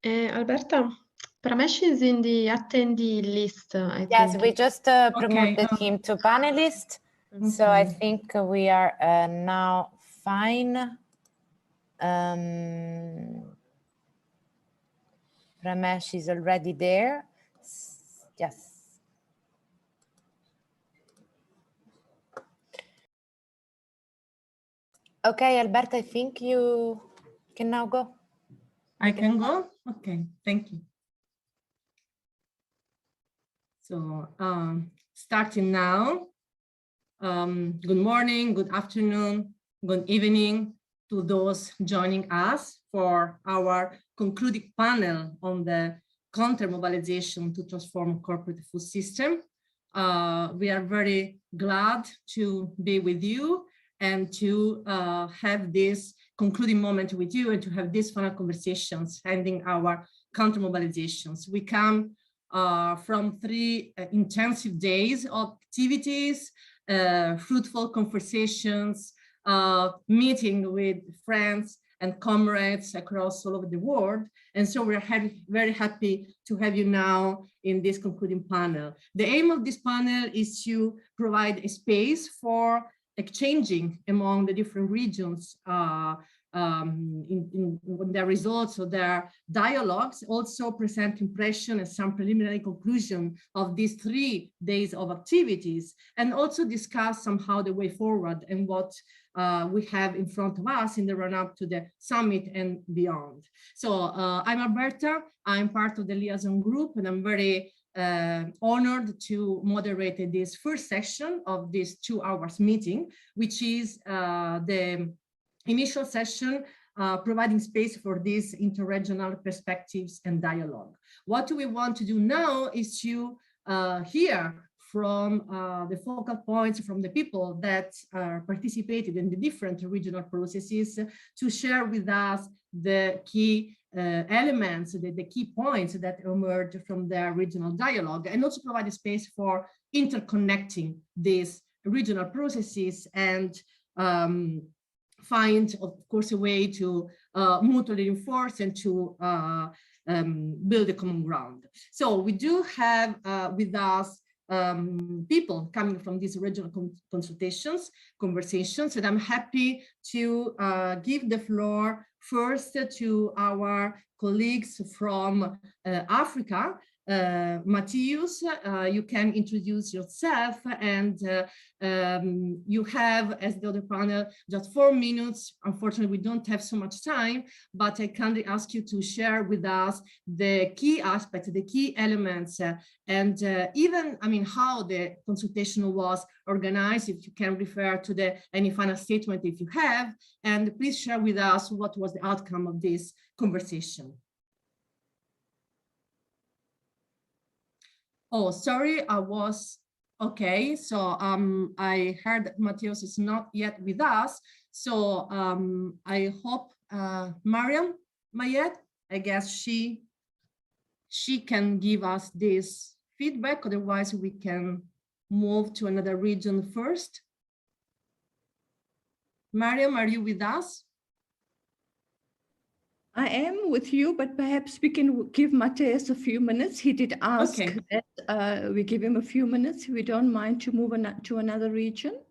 Alberta, Pramesh is in the attendee list, I yes, think. we just promoted him to panelist. Okay. So I think we are now fine. Pramesh is already there. Yes. Okay, Alberta, I think you can now go. I can go? Okay, thank you. So starting now, good morning, good afternoon, good evening to those joining us for our concluding panel on the counter-mobilization to transform corporate food system. We are very glad to be with you and to have this concluding moment with you and to have these final conversations ending our counter-mobilizations. We come from 3 intensive days of activities, fruitful conversations, meeting with friends and comrades across all over the world. And so we're very happy to have you now in this concluding panel. The aim of this panel is to provide a space for exchanging among the different regions in their results of their dialogues, also present impression and some preliminary conclusion of these 3 days of activities, and also discuss somehow the way forward and what we have in front of us in the run-up to the summit and beyond. So I'm Alberta, I'm part of the liaison group, and I'm very honored to moderate this first session of this 2 hours meeting, which is the initial session providing space for these interregional perspectives and dialogue. What we want to do now is to hear from the focal points from the people that participated in the different regional processes to share with us the key elements, the key points that emerge from their regional dialogue, and also provide a space for interconnecting these regional processes and find, of course, a way to mutually reinforce and to build a common ground. So we do have with us people coming from these regional conversations, and I'm happy to give the floor first to our colleagues from Africa. Matthias, you can introduce yourself, and you have, as the other panel, just 4 minutes. Unfortunately, we don't have so much time, but I kindly ask you to share with us the key aspects, the key elements, and even, I mean, how the consultation was organized, if you can refer to any final statement if you have, and please share with us what was the outcome of this conversation. Oh, sorry, I was, okay, so I heard that Matthias is not yet with us, so I hope Mariam Mayet, I guess she can give us this feedback, otherwise we can move to another region first. Mariam, are you with us? I am with you, but perhaps we can give Matthias a few minutes. He did ask that we give him a few minutes. We don't mind to move to another region.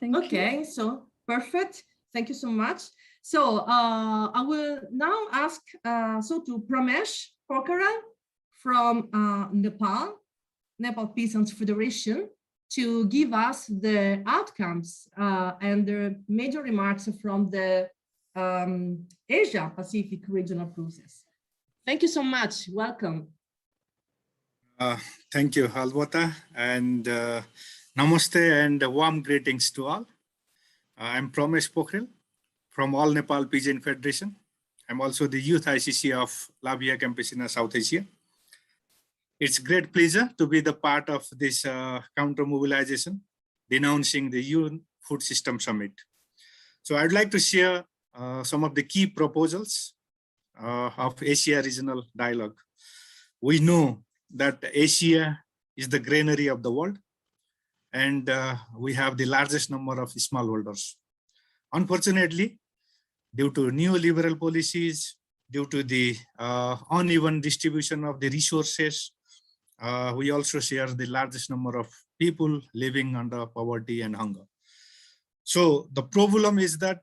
Thank you. Okay, so perfect. Thank you so much. So I will now ask to Pramesh Pokhara from Nepal Peasants Federation, to give us the outcomes and the major remarks from the Asia Pacific regional process. Thank you so much. Welcome. Thank you, Alberta, and namaste and warm greetings to all. I'm Pramesh Pokhara from All Nepal Peasant Federation. I'm also the youth ICC of Labia Campesina South Asia. It's great pleasure to be the part of this counter-mobilization denouncing the UN Food System Summit. So I'd like to share some of the key proposals of Asia Regional Dialogue. We know that Asia is the granary of the world, and we have the largest number of smallholders. Unfortunately, due to neoliberal policies, due to the uneven distribution of the resources, we also share the largest number of people living under poverty and hunger. So the problem is that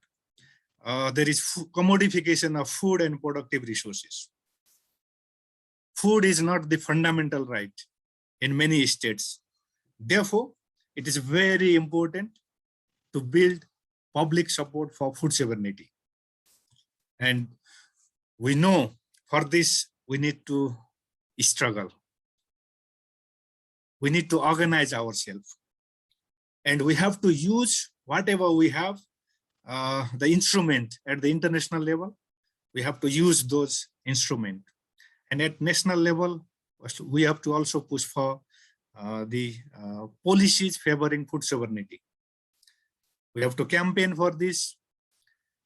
there is commodification of food and productive resources. Food is not the fundamental right in many states. Therefore, it is very important to build public support for food sovereignty. And we know for this, we need to struggle. We need to organize ourselves. And we have to use whatever we have, the instrument at the international level, we have to use those instruments. And at national level, we have to also push for the policies favoring food sovereignty. We have to campaign for this.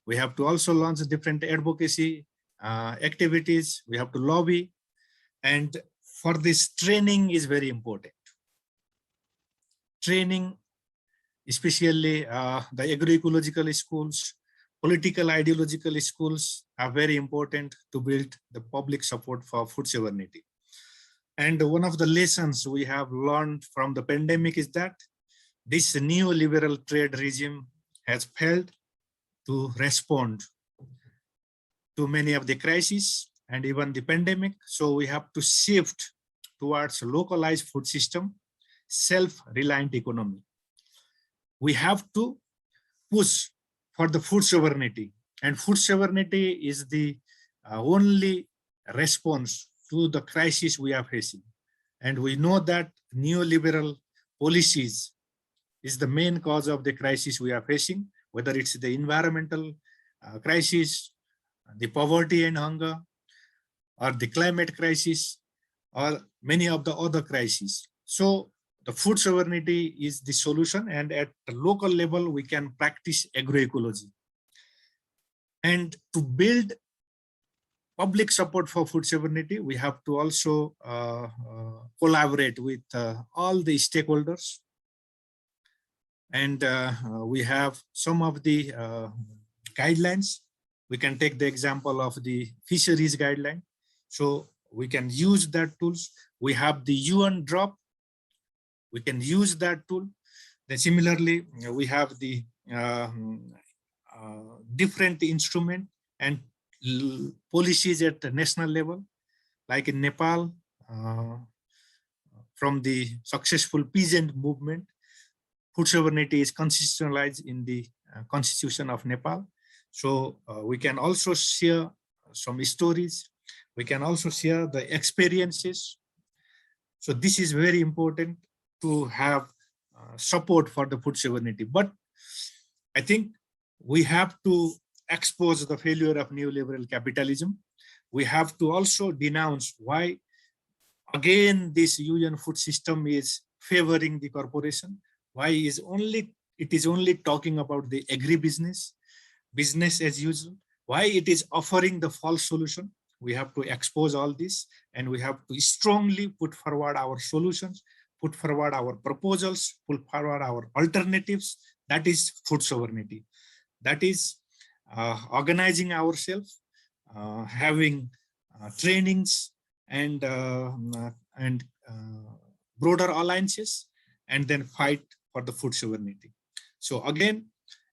We have to also launch different advocacy activities. We have to lobby. And for this, training is very important. Training, especially the agroecological schools, political ideological schools are very important to build the public support for food sovereignty. And one of the lessons we have learned from the pandemic is that this neoliberal trade regime has failed to respond to many of the crises and even the pandemic. So we have to shift towards localized food system, self-reliant economy. We have to push for the food sovereignty, and food sovereignty is the only response to the crisis we are facing. And we know that neoliberal policies is the main cause of the crisis we are facing, whether it's the environmental crisis, the poverty and hunger, or the climate crisis, or many of the other crises. So the food sovereignty is the solution, and at the local level, we can practice agroecology. And to build public support for food sovereignty, we have to also collaborate with all the stakeholders. And we have some of the guidelines. We can take the example of the fisheries guideline. So we can use that tools. We have the UN drop. We can use that tool. Then similarly, we have the different instrument and policies at the national level, like in Nepal, from the successful peasant movement, food sovereignty is constitutionalized in the constitution of Nepal. So we can also share some stories. We can also share the experiences. So this is very important to have support for the food sovereignty. But I think we have to expose the failure of neoliberal capitalism. We have to also denounce why, again, this UN food system is favoring the corporation. Why is it is only talking about the agribusiness, business as usual. Why it is offering the false solution. We have to expose all this, and we have to strongly put forward our solutions, put forward our proposals, put forward our alternatives. That is food sovereignty. That is organizing ourselves, having trainings and broader alliances, and then fight for the food sovereignty. So again,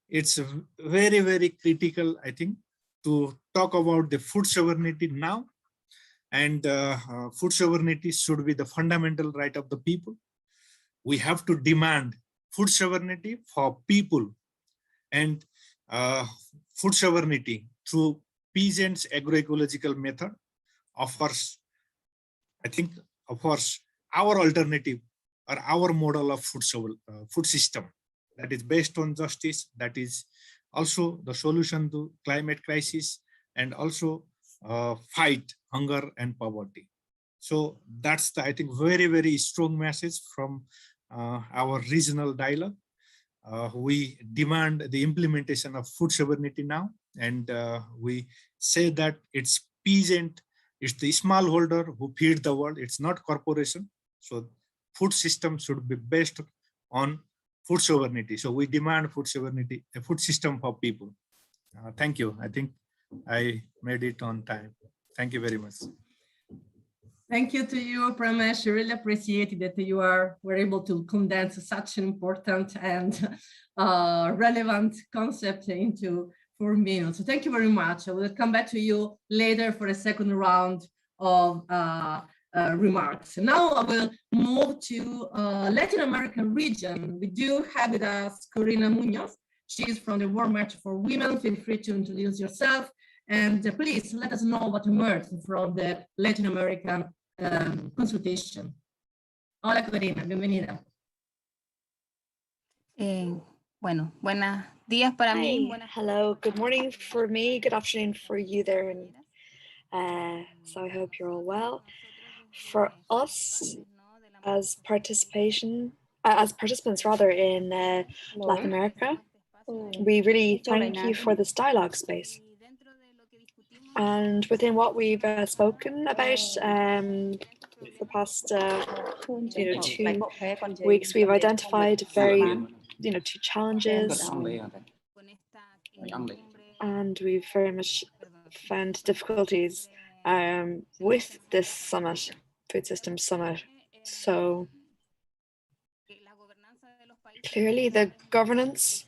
it's very, very critical, I think, to talk about the food sovereignty now. And food sovereignty should be the fundamental right of the people. We have to demand food sovereignty for people, and food sovereignty through peasants' agroecological method offers, I think, offers our alternative or our model of food system that is based on justice, that is also the solution to climate crisis, and also fight hunger and poverty. So that's the, I think, very, very strong message from our regional dialogue. We demand the implementation of food sovereignty now, and we say that it's peasant, it's the smallholder who feed the world. It's not corporation. So food system should be based on food sovereignty. So we demand food sovereignty, a food system for people. Thank you. I think I made it on time. Thank you very much. Thank you to you, Pramesh. I really appreciate that you were able to condense such an important and relevant concept into 4 minutes. So thank you very much. I will come back to you later for a second round of remarks. Now I will move to Latin American region. We do have with us Corina Munoz. She's from the World March for Women. Feel free to introduce yourself. And please let us know what emerged from the Latin American consultation. Hola Corina, bienvenida. Bueno, buenos días para mí. Hello, good morning for me, good afternoon for you there. And so I hope you're all well. For us, as participants rather in Latin America, we really thank you for this dialogue space. And within what we've spoken about for the past 2 weeks, we've identified two challenges, and we've very much found difficulties with this summit, Food Systems Summit. So clearly the governance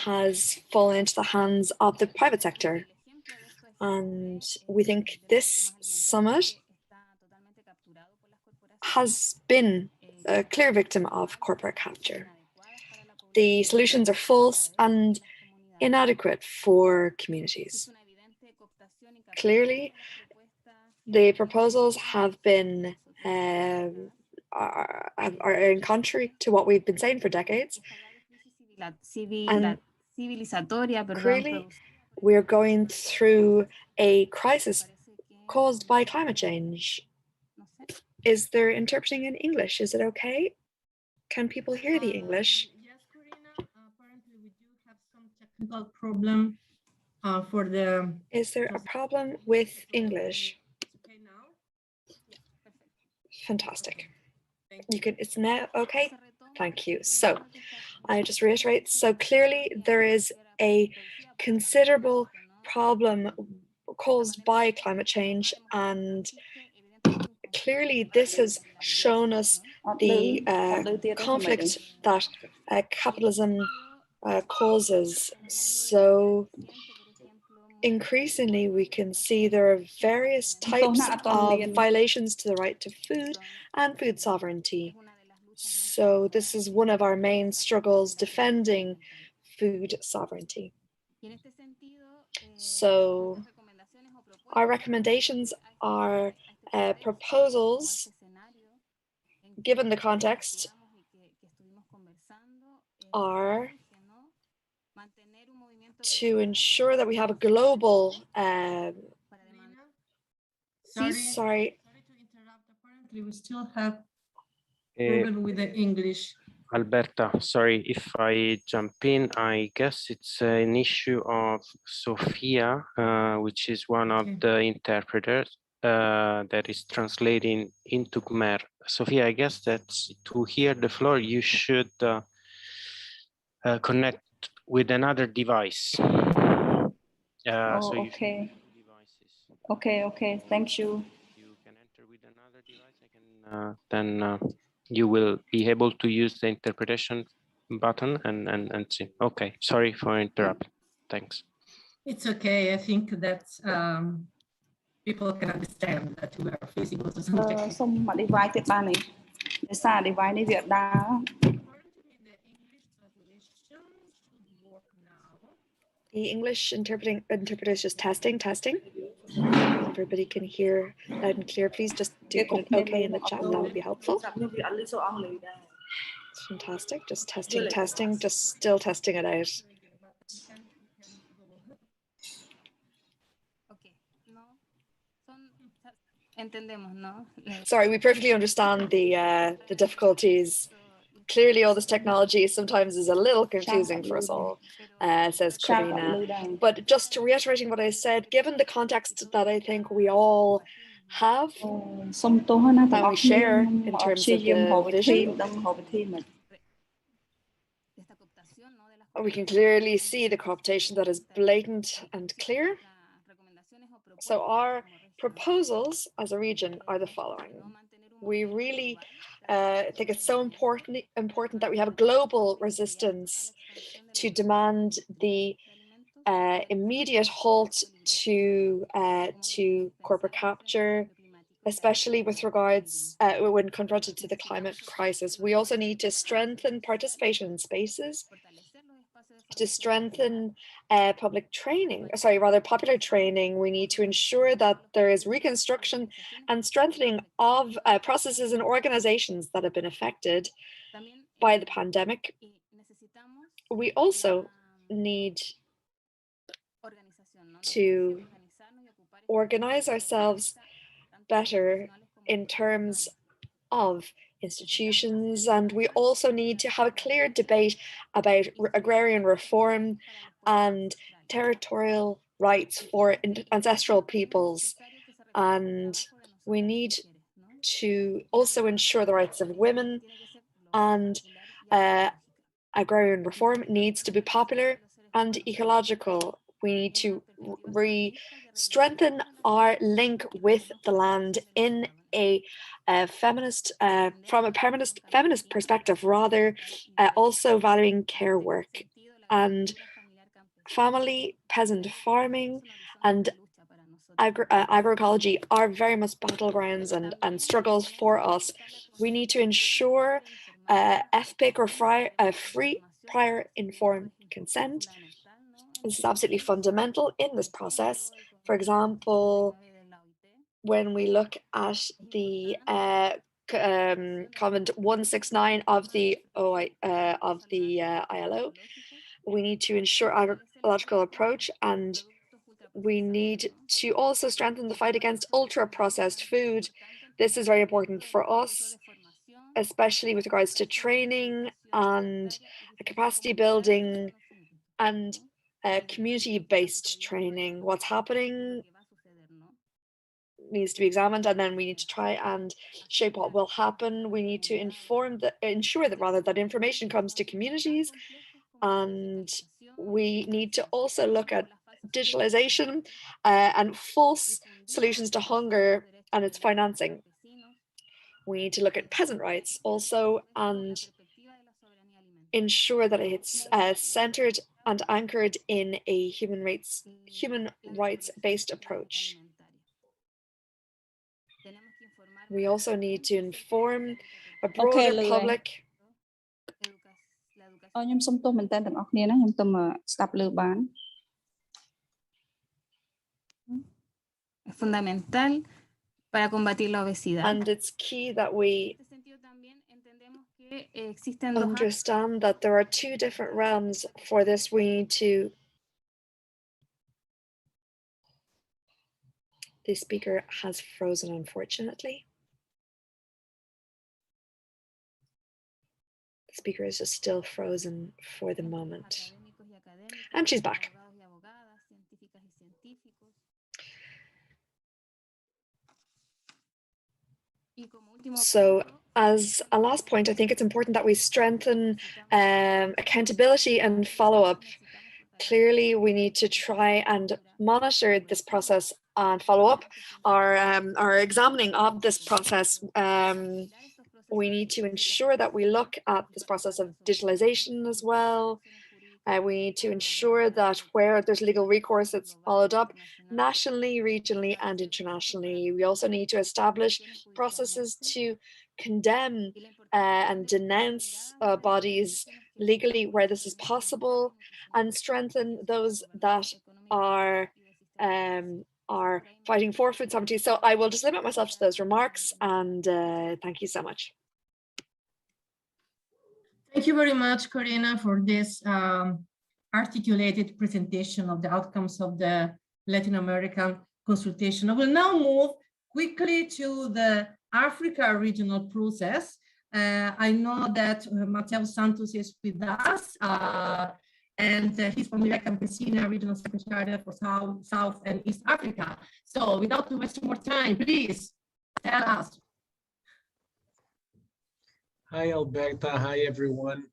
has fallen into the hands of the private sector. And we think this summit has been a clear victim of corporate capture. The solutions are false and inadequate for communities. Clearly, the proposals have been are in contrary to what we've been saying for decades. And clearly, we're going through a crisis caused by climate change. Is there interpreting in English? Is it okay? Can people hear the English? Yes, Corina, apparently we do have some technical problem for the... Is there a problem with English? Okay now? Fantastic. You can, it's now okay? Thank you. So I just reiterate, so clearly there is a considerable problem caused by climate change, and clearly this has shown us the conflict that capitalism causes. So increasingly we can see there are various types of violations to the right to food and food sovereignty. So this is one of our main struggles, defending food sovereignty. So our recommendations are proposals, given the context, are to ensure that we have a global Sorry to interrupt. Apparently we still have problem with the English. Alberta, sorry if I jump in. I guess it's an issue of Sophia, which is one of the interpreters that is translating into Khmer. Sophia, I guess that's to hear the floor, you should connect with another device. So okay. Okay, thank you. You can enter with another device. I can then you will be able to use the interpretation button and see. Okay, sorry for interrupting. Thanks. It's okay. I think that people can understand that we are facing also some technical. Xong mà device tiếp ba này. Để xa device này Việt đã. The English interpreter is just testing. Everybody can hear loud and clear. Please just do put an okay in the chat. That would be helpful. Fantastic. Just testing. Just still testing it out. Sorry, we perfectly understand the difficulties clearly all this technology sometimes is a little confusing for us all, says Karina. But just to reiterating what I said, given the context that I think we all have that we share in terms of the vision, we can clearly see the cooptation that is blatant and clear. So our proposals as a region are the following. We really think it's so important that we have a global resistance to demand the immediate halt to corporate capture, especially with regards when confronted to the climate crisis. We also need to strengthen participation in spaces, to strengthen popular training. We need to ensure that there is reconstruction and strengthening of processes and organizations that have been affected by the pandemic. We also need to organize ourselves better in terms of institutions, and we also need to have a clear debate about agrarian reform and territorial rights for ancestral peoples. And we need to also ensure the rights of women, and agrarian reform needs to be popular and ecological. We need to strengthen our link with the land in a feminist, from a feminist perspective, rather also valuing care work. And family, peasant farming and agroecology are very much battlegrounds and struggles for us. We need to ensure FPIC or free prior informed consent. This is absolutely fundamental in this process. For example, when we look at the comment 169 of the ILO, we need to ensure agroecological approach, and we need to also strengthen the fight against ultra-processed food. This is very important for us, especially with regards to training and capacity building and community-based training. What's happening needs to be examined, and then we need to try and shape what will happen. We need to ensure that information comes to communities, and we need to also look at digitalization and false solutions to hunger and its financing. We need to look at peasant rights also and ensure that it's centered and anchored in a human rights-based approach. We also need to inform a broader public. Fundamental para combatir la obesidad. And it's key that we understand that there are two different realms for this. We need to. The speaker has frozen, unfortunately. The speaker is just still frozen for the moment. And she's back. So as a last point, I think it's important that we strengthen accountability and follow-up. Clearly, we need to try and monitor this process and follow up our examining of this process. We need to ensure that we look at this process of digitalization as well. We need to ensure that where there's legal recourse, it's followed up nationally, regionally, and internationally. We also need to establish processes to condemn and denounce bodies legally where this is possible, and strengthen those that are fighting for food sovereignty. So I will just limit myself to those remarks, and thank you so much. Thank you very much, Corina, for this articulated presentation of the outcomes of the Latin American consultation. I will now move quickly to the Africa regional process. I know that Mateo Santos is with us, and he's from the Campesina Regional Secretariat for South and East Africa. So without wasting more time, please tell us. Hi, Alberta. Hi, everyone.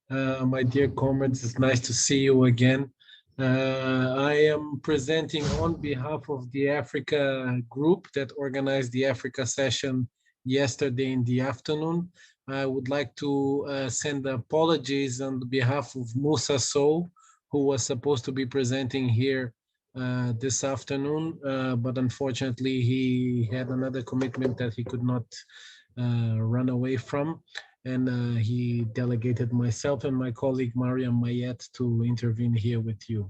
My dear comrades, it's nice to see you again. I am presenting on behalf of the Africa group that organized the Africa session yesterday in the afternoon. I would like to send apologies on behalf of Musa Sow, who was supposed to be presenting here this afternoon, but unfortunately he had another commitment that he could not run away from. And he delegated myself and my colleague Mariam Mayet to intervene here with you.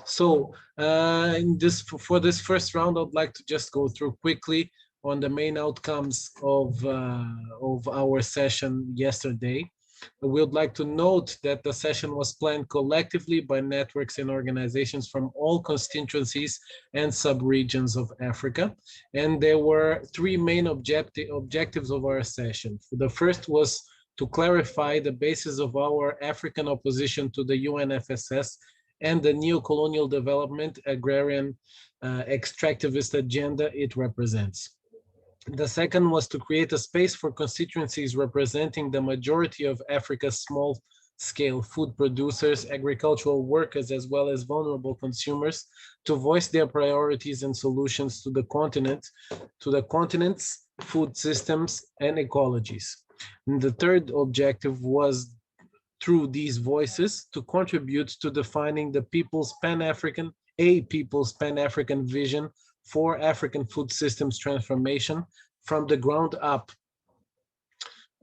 So for this first round, I'd like to just go through quickly on the main outcomes of our session yesterday. We would like to note that the session was planned collectively by networks and organizations from all constituencies and sub-regions of Africa. And there were three main objectives of our session. The first was to clarify the basis of our African opposition to the UNFSS and the neo-colonial development agrarian extractivist agenda it represents. The second was to create a space for constituencies representing the majority of Africa's small-scale food producers, agricultural workers, as well as vulnerable consumers, to voice their priorities and solutions to the continent's food systems and ecologies. And the third objective was, through these voices, to contribute to defining the people's Pan-African vision for African food systems transformation from the ground up.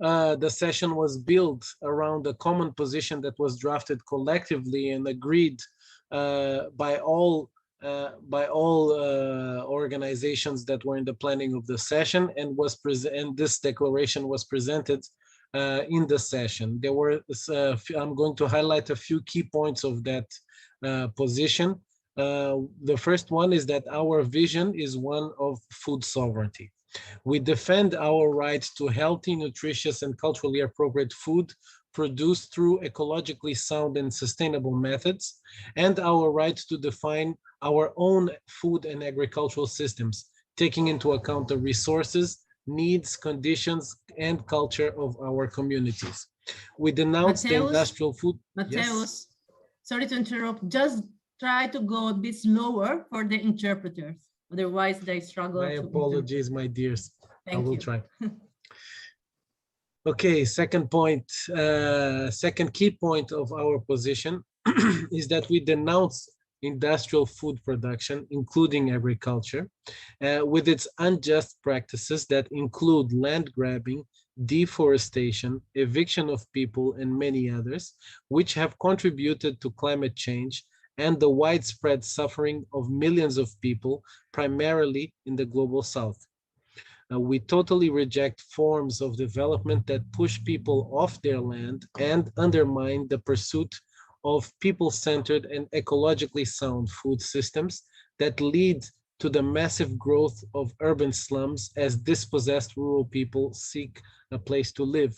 The session was built around a common position that was drafted collectively and agreed by all organizations that were in the planning of the session, and this declaration was presented in the session. There were, I'm going to highlight a few key points of that position. The first one is that our vision is one of food sovereignty. We defend our right to healthy, nutritious, and culturally appropriate food produced through ecologically sound and sustainable methods, and our right to define our own food and agricultural systems, taking into account the resources, needs, conditions, and culture of our communities. We denounce the industrial food. Mateus, yes? Sorry to interrupt, just try to go a bit slower for the interpreters. Otherwise, they struggle. My apologies, my dears. Thank I will you. try. Okay, second point, second key point of our position is that we denounce industrial food production, including agriculture, with its unjust practices that include land grabbing, deforestation, eviction of people, and many others, which have contributed to climate change and the widespread suffering of millions of people, primarily in the global south. We totally reject forms of development that push people off their land and undermine the pursuit of people-centered and ecologically sound food systems that lead to the massive growth of urban slums as dispossessed rural people seek a place to live.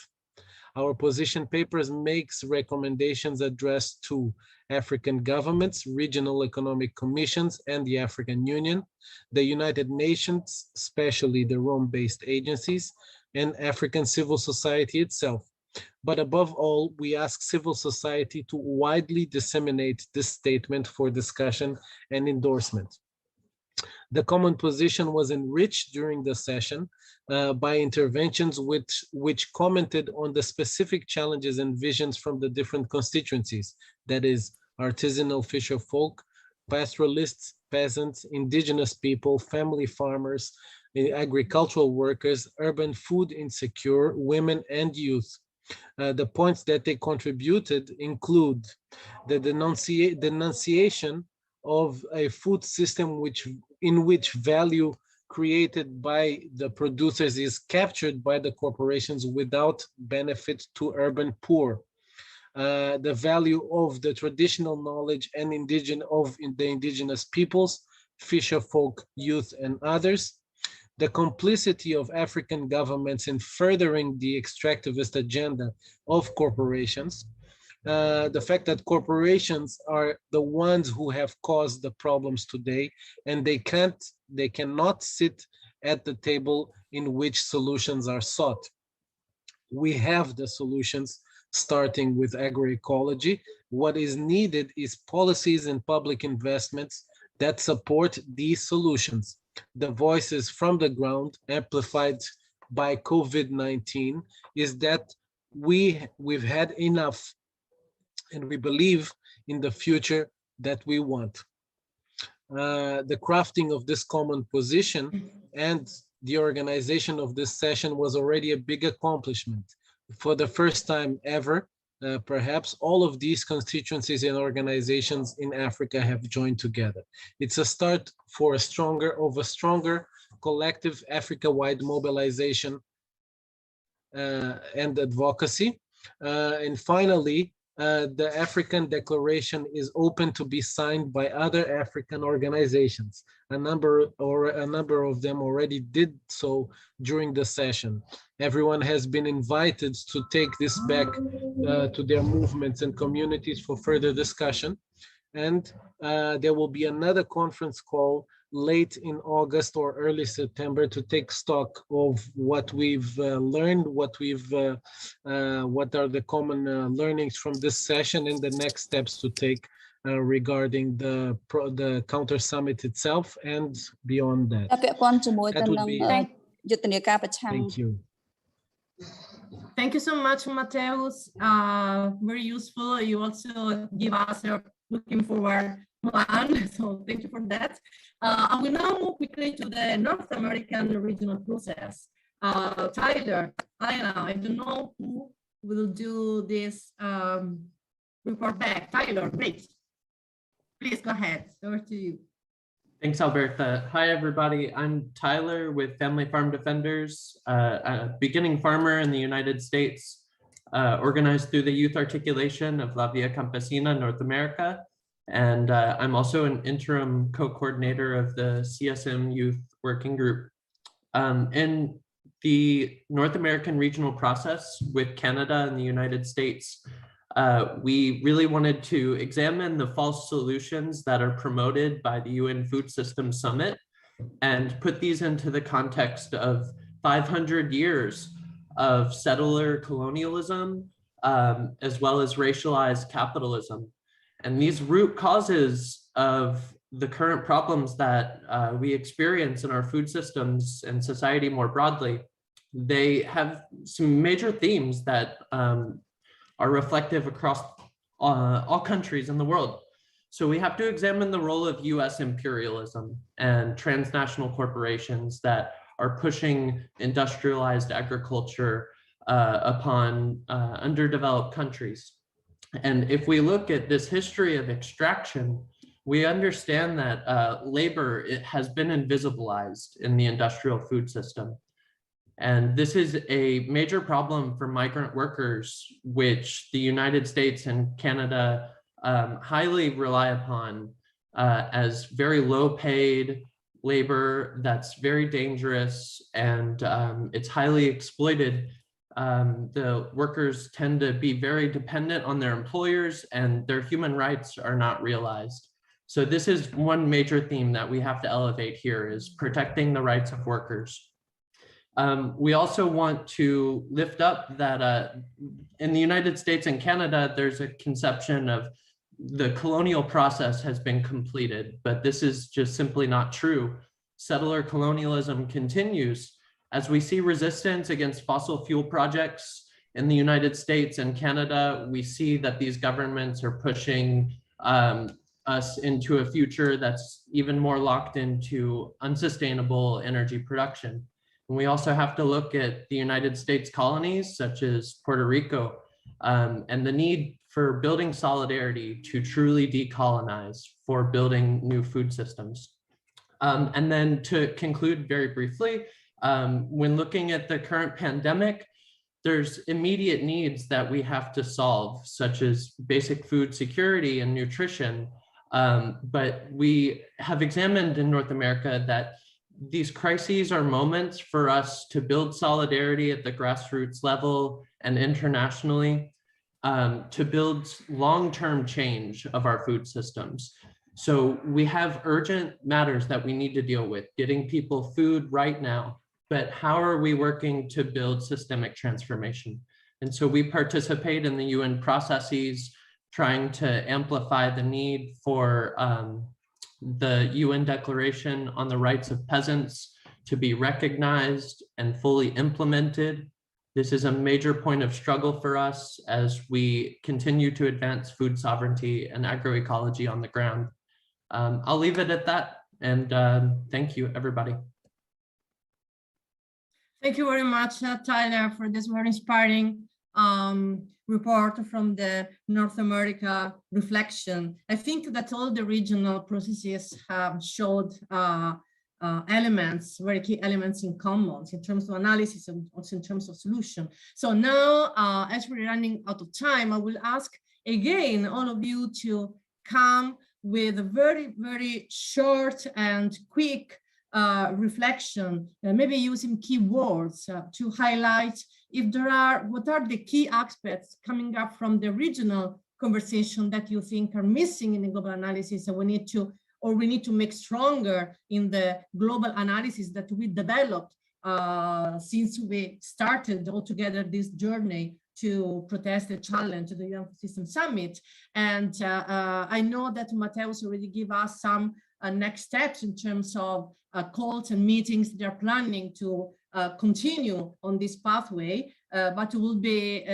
Our position papers makes recommendations addressed to African governments, regional economic commissions, and the African Union, the United Nations, especially the Rome-based agencies, and African civil society itself. But above all, we ask civil society to widely disseminate this statement for discussion and endorsement. The common position was enriched during the session by interventions which commented on the specific challenges and visions from the different constituencies, that is, artisanal fisher folk, pastoralists, peasants, indigenous people, family farmers, agricultural workers, urban food insecure, women, and youth. The points that they contributed include the denunciation of a food system in which value created by the producers is captured by the corporations without benefit to urban poor. The value of the traditional knowledge and the indigenous peoples, fisher folk, youth, and others. the complicity of African governments in furthering the extractivist agenda of corporations, the fact that corporations are the ones who have caused the problems today, and they cannot sit at the table in which solutions are sought. We have the solutions, starting with agroecology. What is needed is policies and public investments that support these solutions. The voices from the ground, amplified by COVID-19, is that we've had enough, and we believe in the future that we want. The crafting of this common position and the organization of this session was already a big accomplishment. For the first time ever, perhaps all of these constituencies and organizations in Africa have joined together. It's a start for a stronger collective Africa-wide mobilization and advocacy. And finally, the African Declaration is open to be signed by other African organizations. A number of them already did so during the session. Everyone has been invited to take this back to their movements and communities for further discussion. And there will be another conference call late in August or early September to take stock of what we've learned, what are the common learnings from this session, and the next steps to take regarding the Counter Summit itself and beyond that. That would be it. Thank you. Thank you so much, Mateus. Very useful. You also give us your looking forward plan, so thank you for that. I will now move quickly to the North American regional process. Tyler, I don't know who will do this report back. Tyler, please go ahead. Over to you. Thanks, Alberta. Hi, everybody. I'm Tyler with Family Farm Defenders, a beginning farmer in the United States, organized through the Youth Articulation of La Via Campesina, North America. And I'm also an interim co-coordinator of the CSM Youth Working Group. In the North American regional process with Canada and the United States, we really wanted to examine the false solutions that are promoted by the UN Food Systems Summit and put these into the context of 500 years of settler colonialism, as well as racialized capitalism. And these root causes of the current problems that we experience in our food systems and society more broadly, they have some major themes that are reflective across all countries in the world. So we have to examine the role of US imperialism and transnational corporations that are pushing industrialized agriculture upon underdeveloped countries. And if we look at this history of extraction, we understand that labor, it has been invisibilized in the industrial food system. And this is a major problem for migrant workers, which the United States and Canada highly rely upon as very low paid labor that's very dangerous, and it's highly exploited. The workers tend to be very dependent on their employers, and their human rights are not realized. So this is one major theme that we have to elevate here, is protecting the rights of workers. We also want to lift up that in the United States and Canada, there's a conception of the colonial process has been completed, but this is just simply not true. Settler colonialism continues. As we see resistance against fossil fuel projects in the United States and Canada, we see that these governments are pushing us into a future that's even more locked into unsustainable energy production. And we also have to look at the United States colonies, such as Puerto Rico, and the need for building solidarity to truly decolonize for building new food systems. And then to conclude very briefly, when looking at the current pandemic, there's immediate needs that we have to solve, such as basic food security and nutrition. But we have examined in North America that these crises are moments for us to build solidarity at the grassroots level and internationally, to build long-term change of our food systems. So we have urgent matters that we need to deal with, getting people food right now, but how are we working to build systemic transformation? And so we participate in the UN processes, trying to amplify the need for the UN Declaration on the Rights of Peasants to be recognized and fully implemented. This is a major point of struggle for us as we continue to advance food sovereignty and agroecology on the ground. I'll leave it at that, and thank you, everybody. Thank you very much, Tyler, for this very inspiring report from the North America reflection. I think that all the regional processes have showed elements, very key elements in common in terms of analysis and also in terms of solution. So now, as we're running out of time, I will ask again all of you to come with a very, very short and quick reflection, maybe using keywords to highlight if there are, what are the key aspects coming up from the regional conversation that you think are missing in the global analysis and we need to make stronger in the global analysis that we developed since we started altogether this journey to protest the challenge of the UN System Summit. And I know that Mateus already gave us some next steps in terms of calls and meetings they're planning to continue on this pathway, but it will be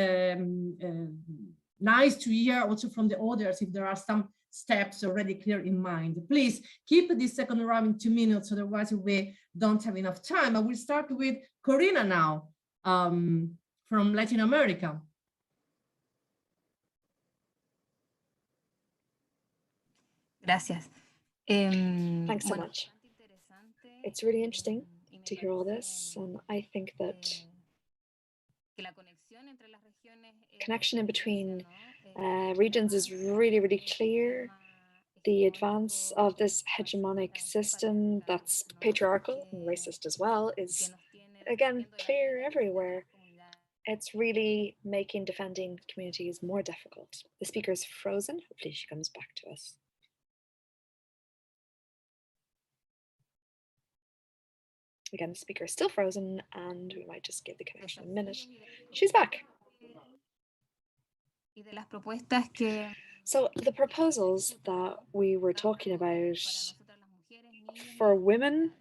nice to hear also from the others if there are some steps already clear in mind. Please keep this second round in 2 minutes, otherwise we don't have enough time. I will start with Corina now from Latin America. Gracias. Thanks so much. It's really interesting to hear all this, and I think that connection in between regions is really, really clear. The advance of this hegemonic system that's patriarchal and racist as well is, again, clear everywhere. It's really making defending communities more difficult. The speaker's frozen. Hopefully she comes back to us. Again, the speaker is still frozen, and we might just give the connection a minute. She's back. So the proposals that we were talking about for women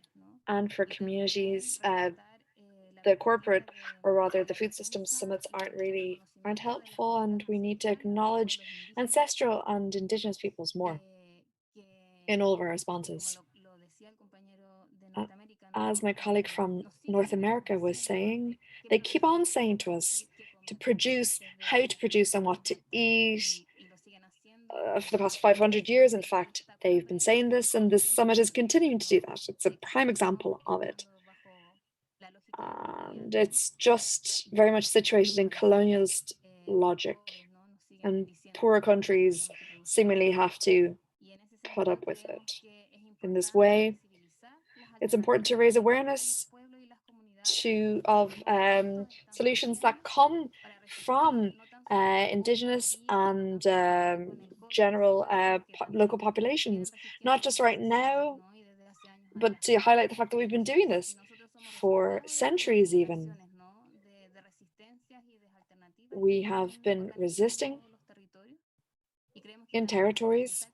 and for communities, the corporate, or rather the food systems summits aren't helpful, and we need to acknowledge ancestral and indigenous peoples more in all of our responses. As my colleague from North America was saying, they keep on saying to us to produce, how to produce and what to eat. For the past 500 years, in fact, they've been saying this, and this summit is continuing to do that. It's a prime example of it. And it's just very much situated in colonialist logic, and poorer countries seemingly have to put up with it. In this way, it's important to raise awareness of solutions that come from indigenous and general local populations, not just right now, but to highlight the fact that we've been doing this for centuries even. We have been resisting in territories,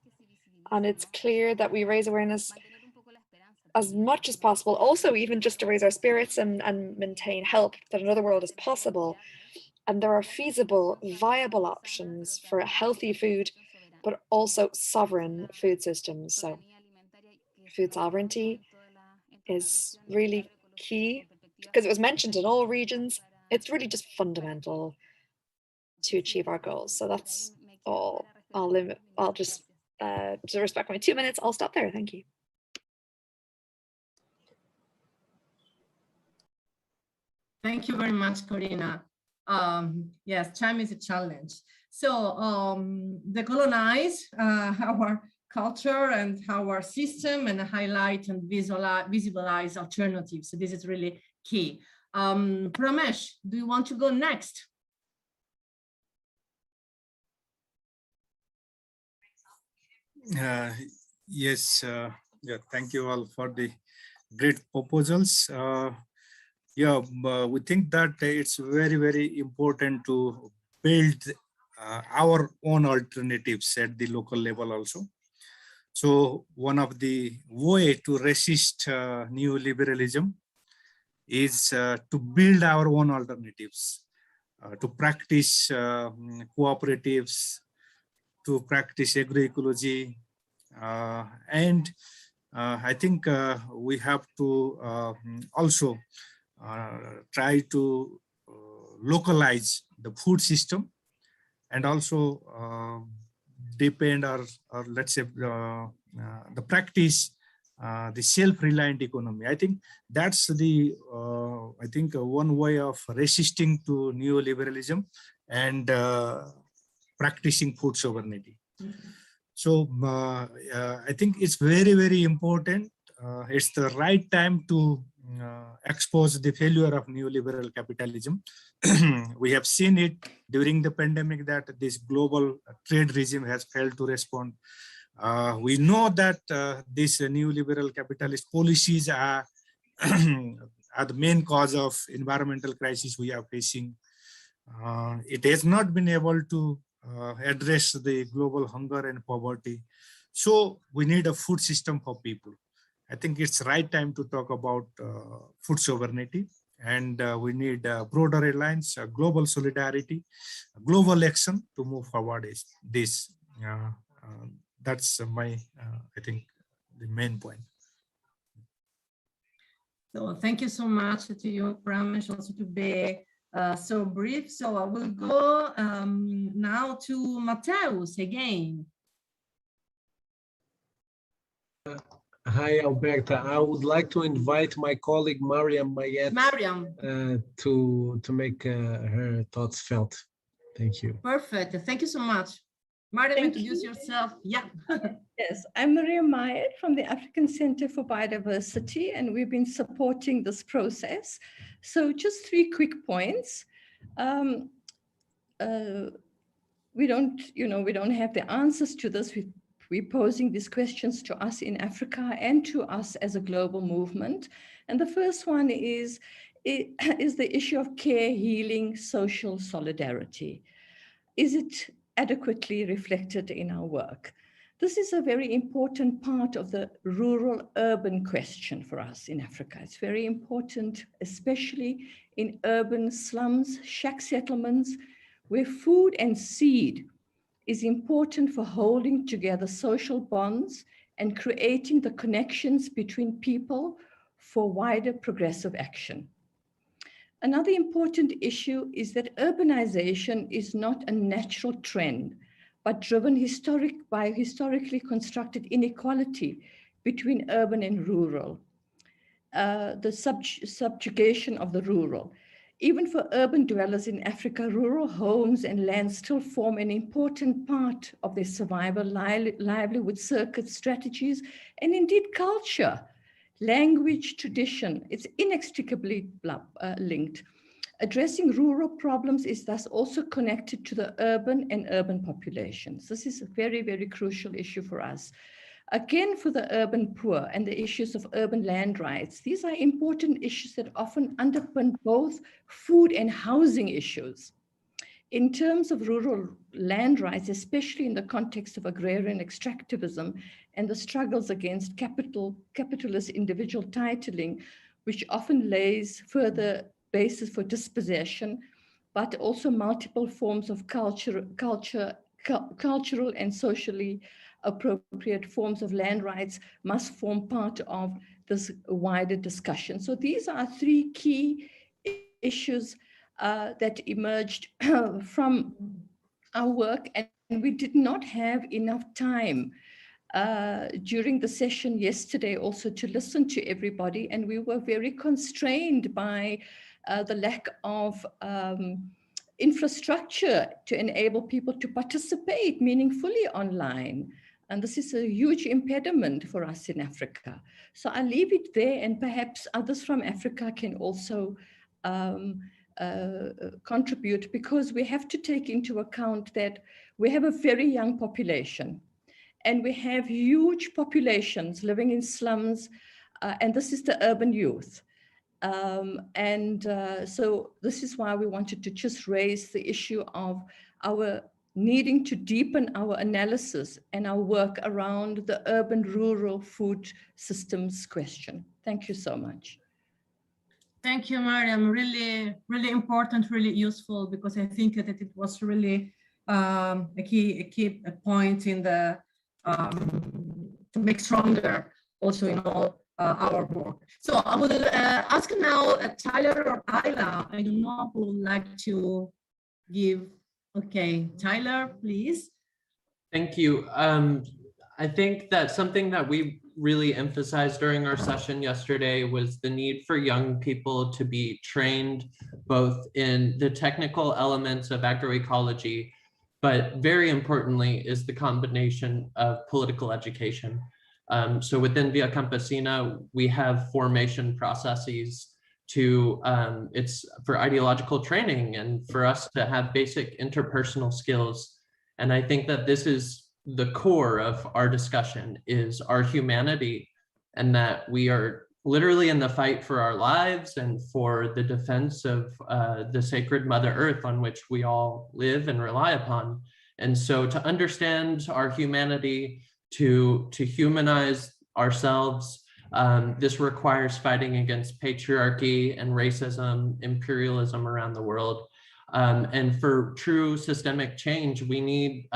and it's clear that we raise awareness as much as possible, also even just to raise our spirits and maintain hope that another world is possible. And there are feasible, viable options for healthy food, but also sovereign food systems. So food sovereignty is really key because it was mentioned in all regions. It's really just fundamental to achieve our goals. So that's all. I'll just, to respect my 2 minutes, I'll stop there. Thank you. Thank you very much, Corina. Yes, time is a challenge. So decolonize our culture and our system and highlight and visualize alternatives. So this is really key. Pramesh, do you want to go next? Yes, yeah, thank you all for the great proposals. Yeah, we think that it's very, very important to build our own alternatives at the local level also. So one of the way to resist neoliberalism is to build our own alternatives, to practice cooperatives, to practice agroecology, and I think we have to also try to localize the food system and also depend or let's say the practice the self-reliant economy. I think that's the I think one way of resisting to neoliberalism and practicing food sovereignty. So I think it's very, very important. It's the right time to expose the failure of neoliberal capitalism. We have seen it during the pandemic that this global trade regime has failed to respond. We know that these neoliberal capitalist policies are, are the main cause of environmental crisis we are facing. It has not been able to address the global hunger and poverty. So we need a food system for people. I think it's right time to talk about food sovereignty, and we need broader alliance, global solidarity, global action to move forward. Is this? That's my, I think, the main point. So thank you so much to you, Pramesh, also to be so brief. So I will go now to Mateus again. Hi, Alberta. I would like to invite my colleague Mariam Mayet to make her thoughts felt. Thank you. Perfect. Thank you so much. Mariam, introduce yourself. Yeah. Yes, I'm Maria Mayet from the African Center for Biodiversity, and we've been supporting this process. So just 3 quick points. We don't have the answers to this. We're posing these questions to us in Africa and to us as a global movement. And the first one is the issue of care, healing, social solidarity. Is it adequately reflected in our work? This is a very important part of the rural-urban question for us in Africa. It's very important, especially in urban slums, shack settlements, where food and seed is important for holding together social bonds and creating the connections between people for wider progressive action. Another important issue is that urbanization is not a natural trend, but driven by historically constructed inequality between urban and rural, the subjugation of the rural. Even for urban dwellers in Africa, rural homes and lands still form an important part of their survival, livelihood circuit strategies, and indeed culture, language, tradition. It's inextricably linked. Addressing rural problems is thus also connected to the urban and urban populations. This is a very, very crucial issue for us. Again, for the urban poor and the issues of urban land rights, these are important issues that often underpin both food and housing issues. In terms of rural land rights, especially in the context of agrarian extractivism and the struggles against capitalist individual titling, which often lays further basis for dispossession, but also multiple forms of cultural and socially appropriate forms of land rights must form part of this wider discussion. So these are 3 key issues that emerged from our work, and we did not have enough time during the session yesterday also to listen to everybody, and we were very constrained by the lack of infrastructure to enable people to participate meaningfully online. And this is a huge impediment for us in Africa. So I leave it there, and perhaps others from Africa can also contribute, because we have to take into account that we have a very young population, and we have huge populations living in slums, and this is the urban youth. So this is why we wanted to just raise the issue of our needing to deepen our analysis and our work around the urban-rural food systems question. Thank you so much. Thank you, Mariam. Really, really important, really useful, because I think that it was really a key point in the to make stronger also in all our work. So I will ask now Tyler or Ayla. I don't know who would like to give. Okay, Tyler, please. Thank you. I think that something that we really emphasized during our session yesterday was the need for young people to be trained both in the technical elements of agroecology, but very importantly is the combination of political education. So within Via Campesina, we have formation processes to, it's for ideological training and for us to have basic interpersonal skills. And I think that this is the core of our discussion, is our humanity, and that we are literally in the fight for our lives and for the defense of the sacred Mother Earth on which we all live and rely upon. And so to understand our humanity, to humanize ourselves, this requires fighting against patriarchy and racism, imperialism around the world. And for true systemic change, we need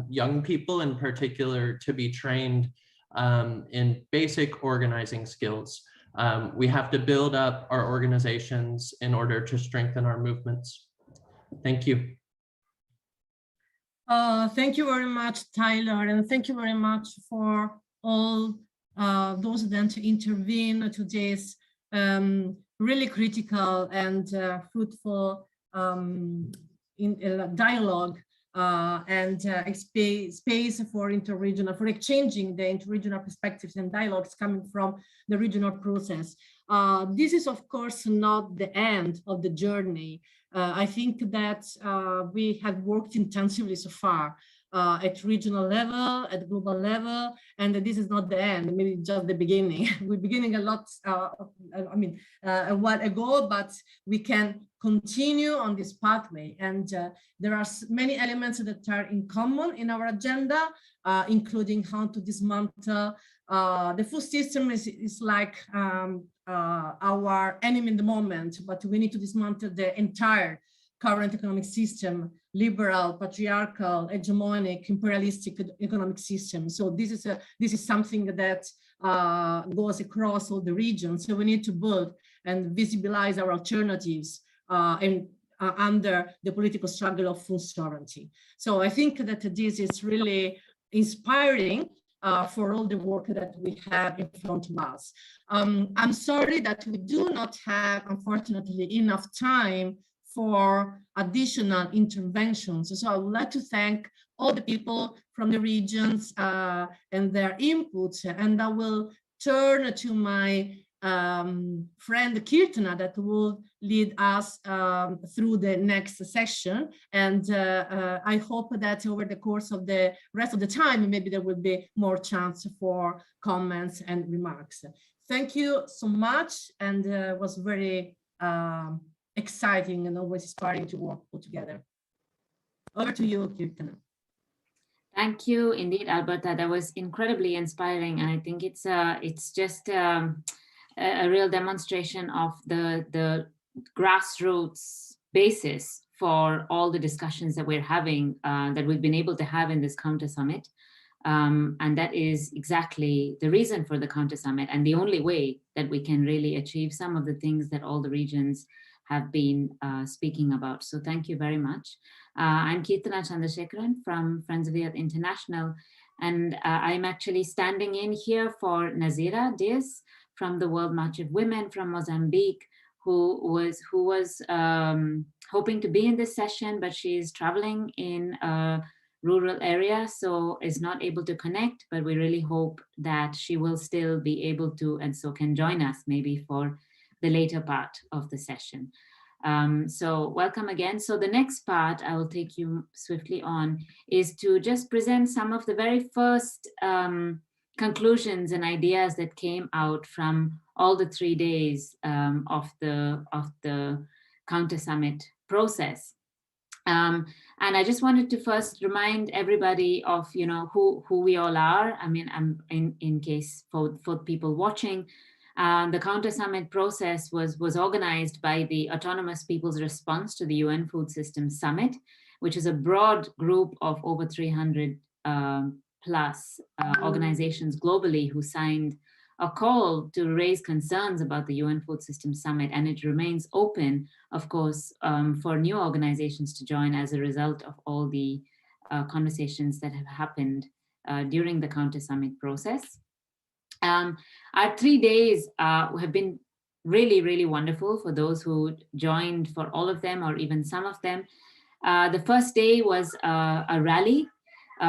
young people in particular to be trained in basic organizing skills. We have to build up our organizations in order to strengthen our movements. Thank you. Thank you very much, Tyler, and thank you very much for all those that intervene to this really critical and fruitful dialogue and space for interregional, for exchanging the interregional perspectives and dialogues coming from the regional process. This is, of course, not the end of the journey. I think that we have worked intensively so far at regional level, at global level, and this is not the end, maybe just the beginning. We're beginning a lot, a while ago, but we can continue on this pathway. And there are many elements that are in common in our agenda, including how to dismantle the food system is like our enemy in the moment, but we need to dismantle the entire current economic system, liberal, patriarchal, hegemonic, imperialistic economic system. So this is something that goes across all the regions. So we need to build and visibilize our alternatives under the political struggle of food sovereignty. So I think that this is really inspiring for all the work that we have in front of us. I'm sorry that we do not have, unfortunately, enough time for additional interventions. So I would like to thank all the people from the regions and their inputs, and I will turn to my friend Kirtana that will lead us through the next session. And I hope that over the course of the rest of the time, maybe there will be more chance for comments and remarks. Thank you so much, and it was very exciting and always inspiring to work all together. Over to you, Kirtana. Thank you indeed, Alberta. That was incredibly inspiring, and I think it's just a real demonstration of the grassroots basis for all the discussions that we're having, that we've been able to have in this Counter Summit. And that is exactly the reason for the Counter Summit, and the only way that we can really achieve some of the things that all the regions have been speaking about. So thank you very much. I'm Kirtana Chandrasekaran from Friends of the Earth International, and I'm actually standing in here for Nazira Diaz from the World March of Women from Mozambique, who was hoping to be in this session, but she's traveling in rural area, so is not able to connect, but we really hope that she will still be able to, and so can join us maybe for the later part of the session. So welcome again. So the next part I will take you swiftly on is to just present some of the very first conclusions and ideas that came out from all the 3 days of the Counter Summit process. And I just wanted to first remind everybody of, you know, who we all are. I mean, in case for people watching, the Counter Summit process was organized by the Autonomous People's Response to the UN Food Systems Summit, which is a broad group of over 300 plus organizations globally who signed a call to raise concerns about the UN Food Systems Summit, and it remains open, of course, for new organizations to join as a result of all the conversations that have happened during the Counter Summit process. Our 3 days have been really, really wonderful for those who joined for all of them or even some of them. The first day was a rally,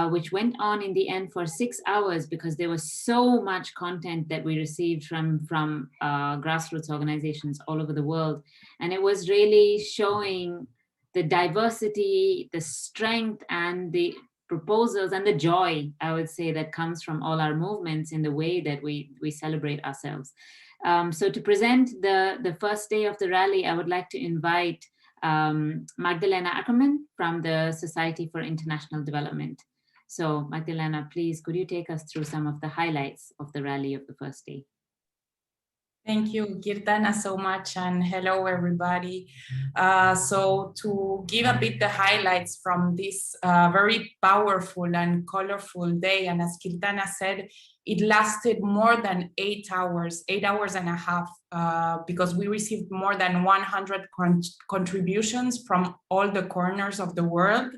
which went on in the end for 6 hours because there was so much content that we received from grassroots organizations all over the world. And it was really showing the diversity, the strength, and the proposals and the joy, I would say, that comes from all our movements in the way that we celebrate ourselves. So to present the first day of the rally, I would like to invite Magdalena Ackerman from the Society for International Development. So Magdalena, please, could you take us through some of the highlights of the rally of the first day? Thank you, Kirtana, so much, and hello, everybody. So to give a bit the highlights from this very powerful and colorful day, and as Kirtana said, it lasted more than 8 hours, 8 hours and a half, because we received more than 100 contributions from all the corners of the world.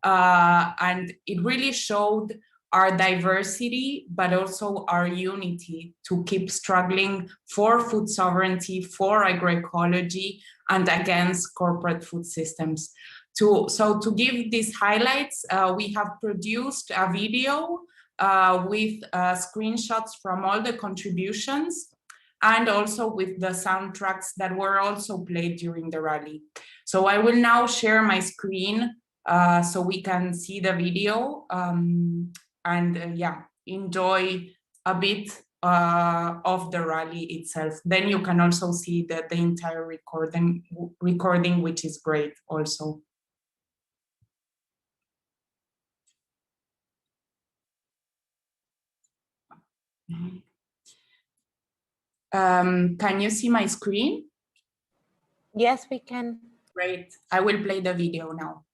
And it really showed our diversity, but also our unity to keep struggling for food sovereignty, for agroecology, and against corporate food systems. So to give these highlights, we have produced a video with screenshots from all the contributions, and also with the soundtracks that were also played during the rally. So I will now share my screen so we can see the video and yeah, enjoy a bit of the rally itself. Then you can also see the entire recording, which is great also. Can you see my screen? Yes, we can. Great. I will play the video now.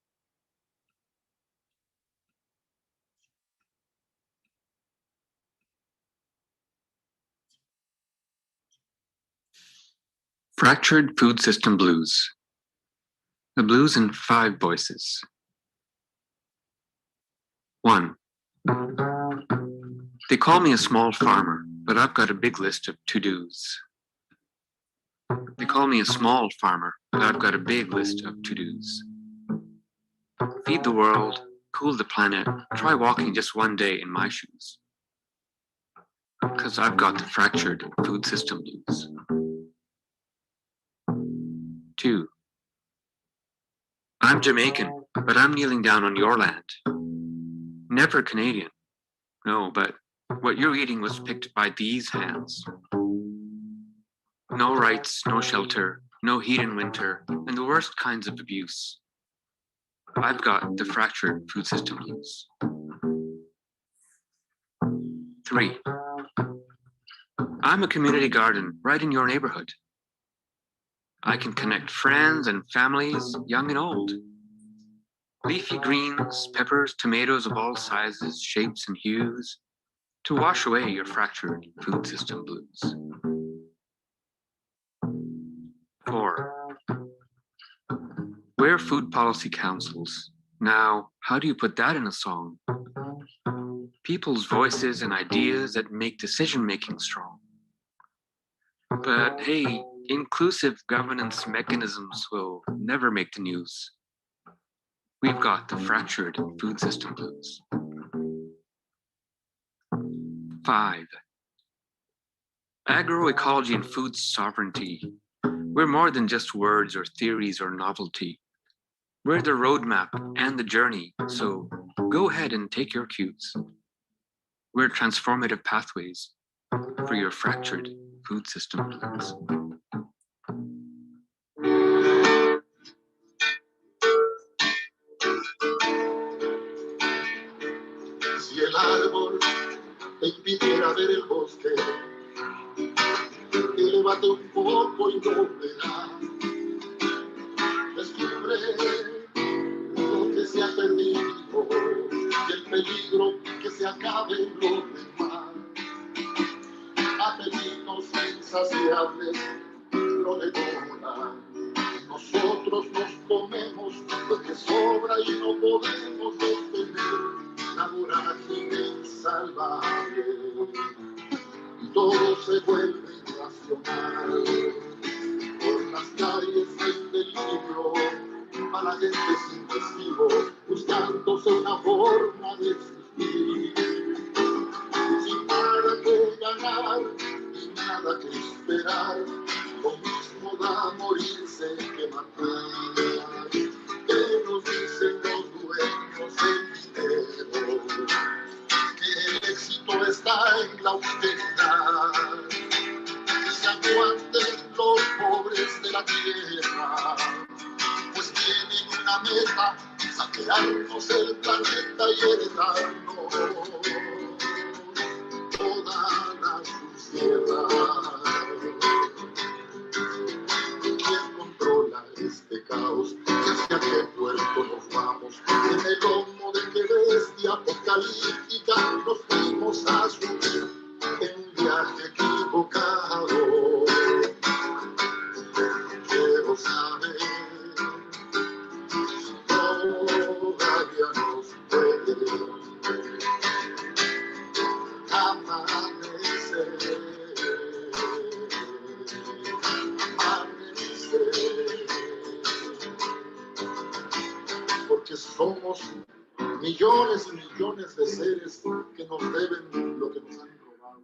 Fractured Food System Blues. The blues in 5 voices. 1. They call me a small farmer, but I've got a big list of to-dos. They call me a small farmer, but I've got a big list of to-dos. Feed the world, cool the planet, try walking just one day in my shoes. Because I've got the fractured food system blues. 2. I'm Jamaican, but I'm kneeling down on your land. Never Canadian. No, but what you're eating was picked by these hands. No rights, no shelter, no heat in winter, and the worst kinds of abuse. I've got the fractured food system blues. 3. I'm a community garden right in your neighborhood. I can connect friends and families, young and old. Leafy greens, peppers, tomatoes of all sizes, shapes, and hues, to wash away your fractured food system blues. 4. We're food policy councils. Now, how do you put that in a song? People's voices and ideas that make decision-making strong. But hey, inclusive governance mechanisms will never make the news. We've got the fractured food system blues. 5. Agroecology and food sovereignty. We're more than just words or theories or novelty. We're the roadmap and the journey, so go ahead and take your cues. We're transformative pathways for your fractured food system blues. Si el árbol te impidiera ver el bosque, elévate un poco y lo verás. Descubre lo que se ha perdido y el peligro que se acabe en lo demás. Apetitos insaciables lo devoran. Nosotros nos comemos lo que sobra y no podemos detener la vorágine salvaje. Y todo se vuelve irracional. Por las calles del delirio, para la gente sin destino, buscándose una forma de existir. Sin nada que ganar y nada que esperar, lo mismo da morirse que matar. ¿Qué nos dicen los dueños del dinero? Que el éxito está en la austeridad. Que se aguanten los pobres de la tierra, pues tienen una meta, saquearnos el planeta y heredarnos toda la suciedad. ¿Quién controla este caos? ¿Y hacia qué puerto nos vamos? En el lomo de qué bestia apocalíptica nos fuimos a subir en un viaje equivocado. Quiero saber si todavía nos puede amanecer, porque somos millones y millones de seres que nos deben lo que nos han robado.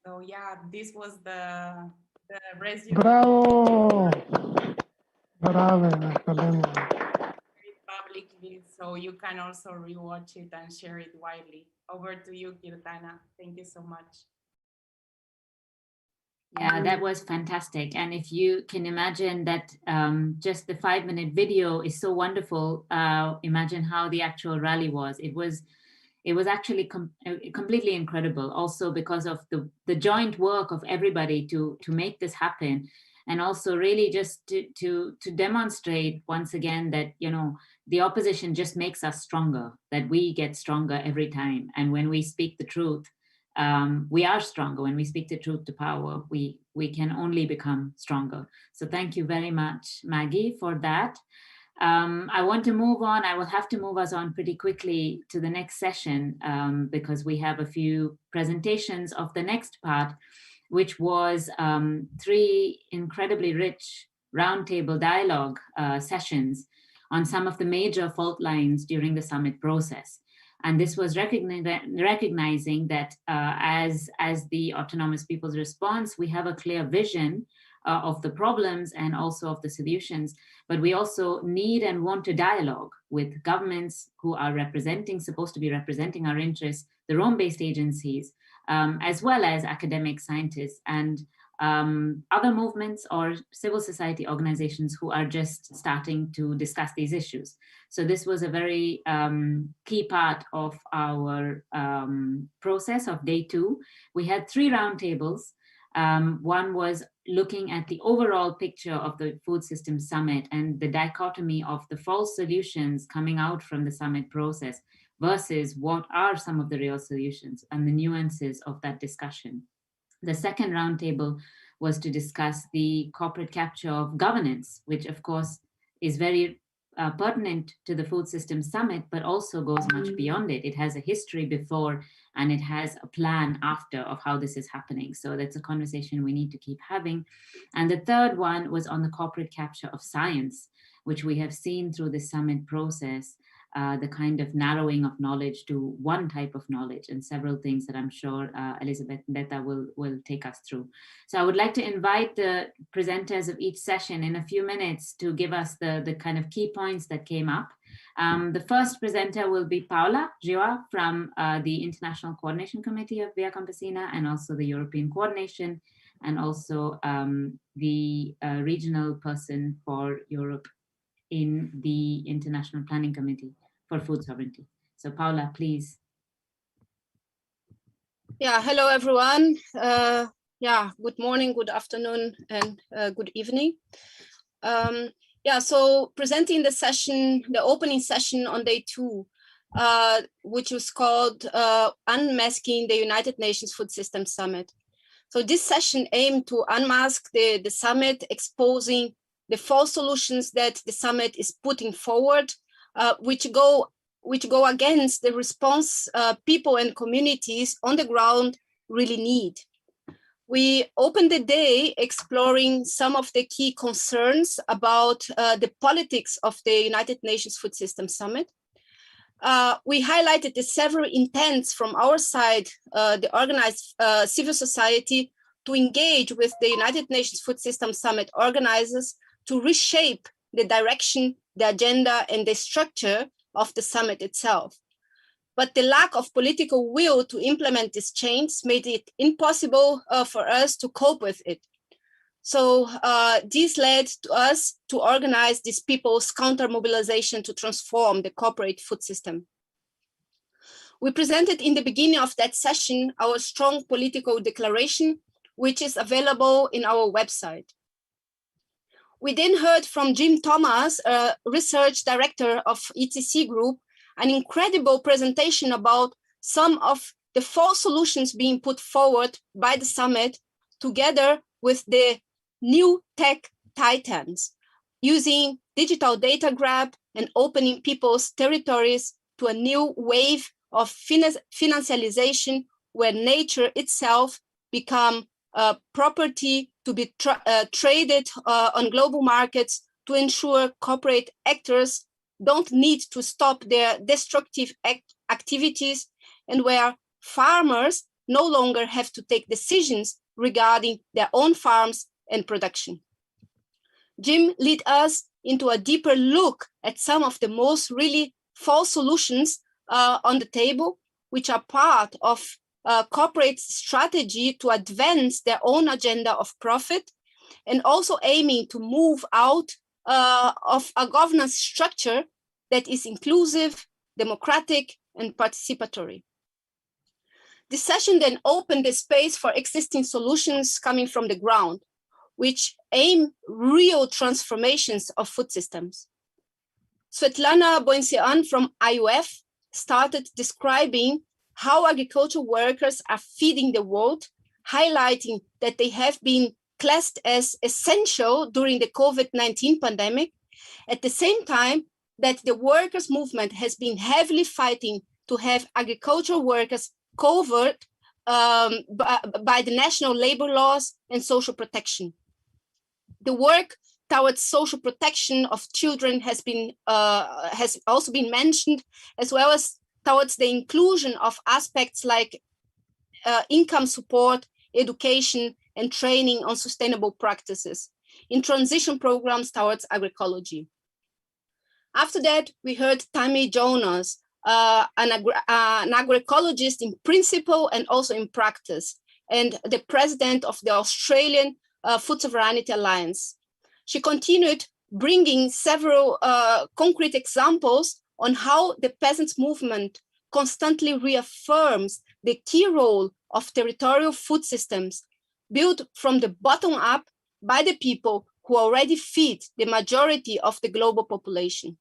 So yeah, this was the resume. Bravo! Bravo, Academia. Publicly, so you can also rewatch it and share it widely. Over to you, Kirtana. Thank you so much. Yeah, that was fantastic. And if you can imagine that just the 5-minute video is so wonderful, imagine how the actual rally was. It was actually completely incredible, also because of the joint work of everybody to make this happen. And also really just to demonstrate once again that, you know, the opposition just makes us stronger, that we get stronger every time. And when we speak the truth, we are stronger. When we speak the truth to power, we can only become stronger. So thank you very much, Maggie, for that. I want to move on. I will have to move us on pretty quickly to the next session because we have a few presentations of the next part, which was 3 incredibly rich roundtable dialogue sessions on some of the major fault lines during the summit process. And this was recognizing that as the Autonomous People's Response, we have a clear vision of the problems and also of the solutions, but we also need and want a dialogue with governments who are supposed to be representing our interests, the Rome-based agencies, as well as academic scientists and other movements or civil society organizations who are just starting to discuss these issues. So this was a very key part of our process of day 2. We had 3 roundtables. One was looking at the overall picture of the Food System Summit and the dichotomy of the false solutions coming out from the summit process versus what are some of the real solutions and the nuances of that discussion. The second roundtable was to discuss the corporate capture of governance, which of course is very pertinent to the Food System Summit, but also goes much beyond it. It has a history before and it has a plan after of how this is happening. So that's a conversation we need to keep having. And the third one was on the corporate capture of science, which we have seen through the summit process, the kind of narrowing of knowledge to one type of knowledge, and several things that I'm sure Elizabeth Beta will take us through. So I would like to invite the presenters of each session in a few minutes to give us the kind of key points that came up. The first presenter will be Paula Gioa from the International Coordination Committee of Via Campesina, and also the European Coordination, and also the regional person for Europe in the International Planning Committee for Food Sovereignty. So Paula, please. Yeah, hello everyone. Yeah, good morning, good afternoon, and good evening. Yeah, so presenting the session, the opening session on day 2, which was called Unmasking the United Nations Food System Summit. So this session aimed to unmask the summit, exposing the false solutions that the summit is putting forward, which go against the response people and communities on the ground really need. We opened the day exploring some of the key concerns about the politics of the United Nations Food System Summit. We highlighted the several intents from our side, the organized civil society, to engage with the United Nations Food System Summit organizers to reshape the direction, the agenda, and the structure of the summit itself. But the lack of political will to implement this change made it impossible for us to cope with it. So this led to us to organize this people's counter-mobilization to transform the corporate food system. We presented in the beginning of that session our strong political declaration, which is available in our website. We then heard from Jim Thomas, research director of ETC Group, an incredible presentation about some of the false solutions being put forward by the summit, together with the new tech titans, using digital data grab and opening people's territories to a new wave of financialization, where nature itself become property to be traded on global markets, to ensure corporate actors don't need to stop their destructive activities, and where farmers no longer have to take decisions regarding their own farms and production. Jim led us into a deeper look at some of the most really false solutions on the table, which are part of corporate strategy to advance their own agenda of profit, and also aiming to move out of a governance structure that is inclusive, democratic, and participatory. This session then opened the space for existing solutions coming from the ground, which aim real transformations of food systems. Svetlana Boinsian from IUF started describing how agricultural workers are feeding the world, highlighting that they have been classed as essential during the COVID-19 pandemic, at the same time that the workers' movement has been heavily fighting to have agricultural workers covered by the national labor laws and social protection. The work towards social protection of children has also been mentioned, as well as towards the inclusion of aspects like income support, education, and training on sustainable practices in transition programs towards agroecology. After that, we heard Tammy Jonas, an agroecologist in principle and also in practice, and the president of the Australian Food Sovereignty Alliance. She continued bringing several concrete examples on how the peasants' movement constantly reaffirms the key role of territorial food systems built from the bottom up by the people who already feed the majority of the global population.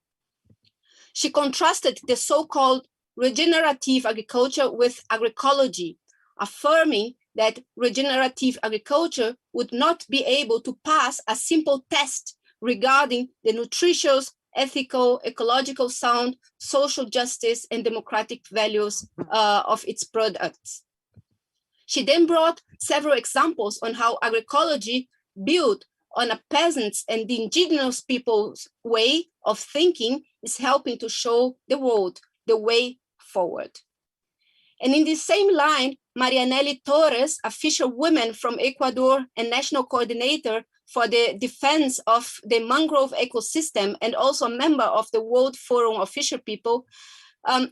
She contrasted the so-called regenerative agriculture with agroecology, affirming that regenerative agriculture would not be able to pass a simple test regarding the nutritious ethical, ecological sound, social justice, and democratic values of its products. She then brought several examples on how agroecology built on a peasants and the indigenous people's way of thinking is helping to show the world the way forward. And in the same line, Marianelli Torres, a fisherwoman from Ecuador and national coordinator for the defense of the mangrove ecosystem and also a member of the World Forum of Fisher People,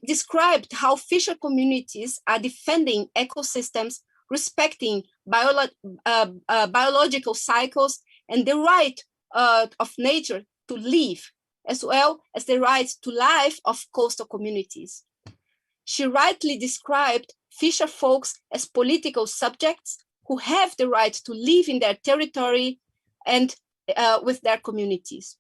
described how fisher communities are defending ecosystems, respecting biological cycles and the right of nature to live, as well as the right to life of coastal communities. She rightly described fisher folks as political subjects who have the right to live in their territory and with their communities.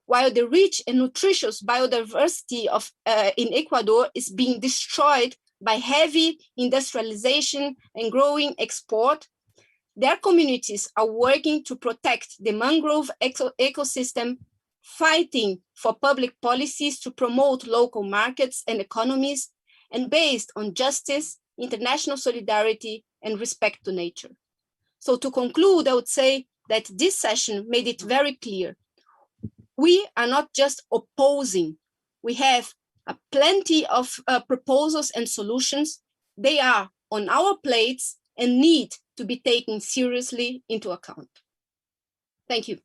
While the rich and nutritious biodiversity of in Ecuador is being destroyed by heavy industrialization and growing export, their communities are working to protect the mangrove ecosystem, fighting for public policies to promote local markets and economies, and based on justice, international solidarity, and respect to nature. So to conclude, I would say that this session made it very clear. We are not just opposing. We have plenty of proposals and solutions. They are on our plates and need to be taken seriously into account. Thank you.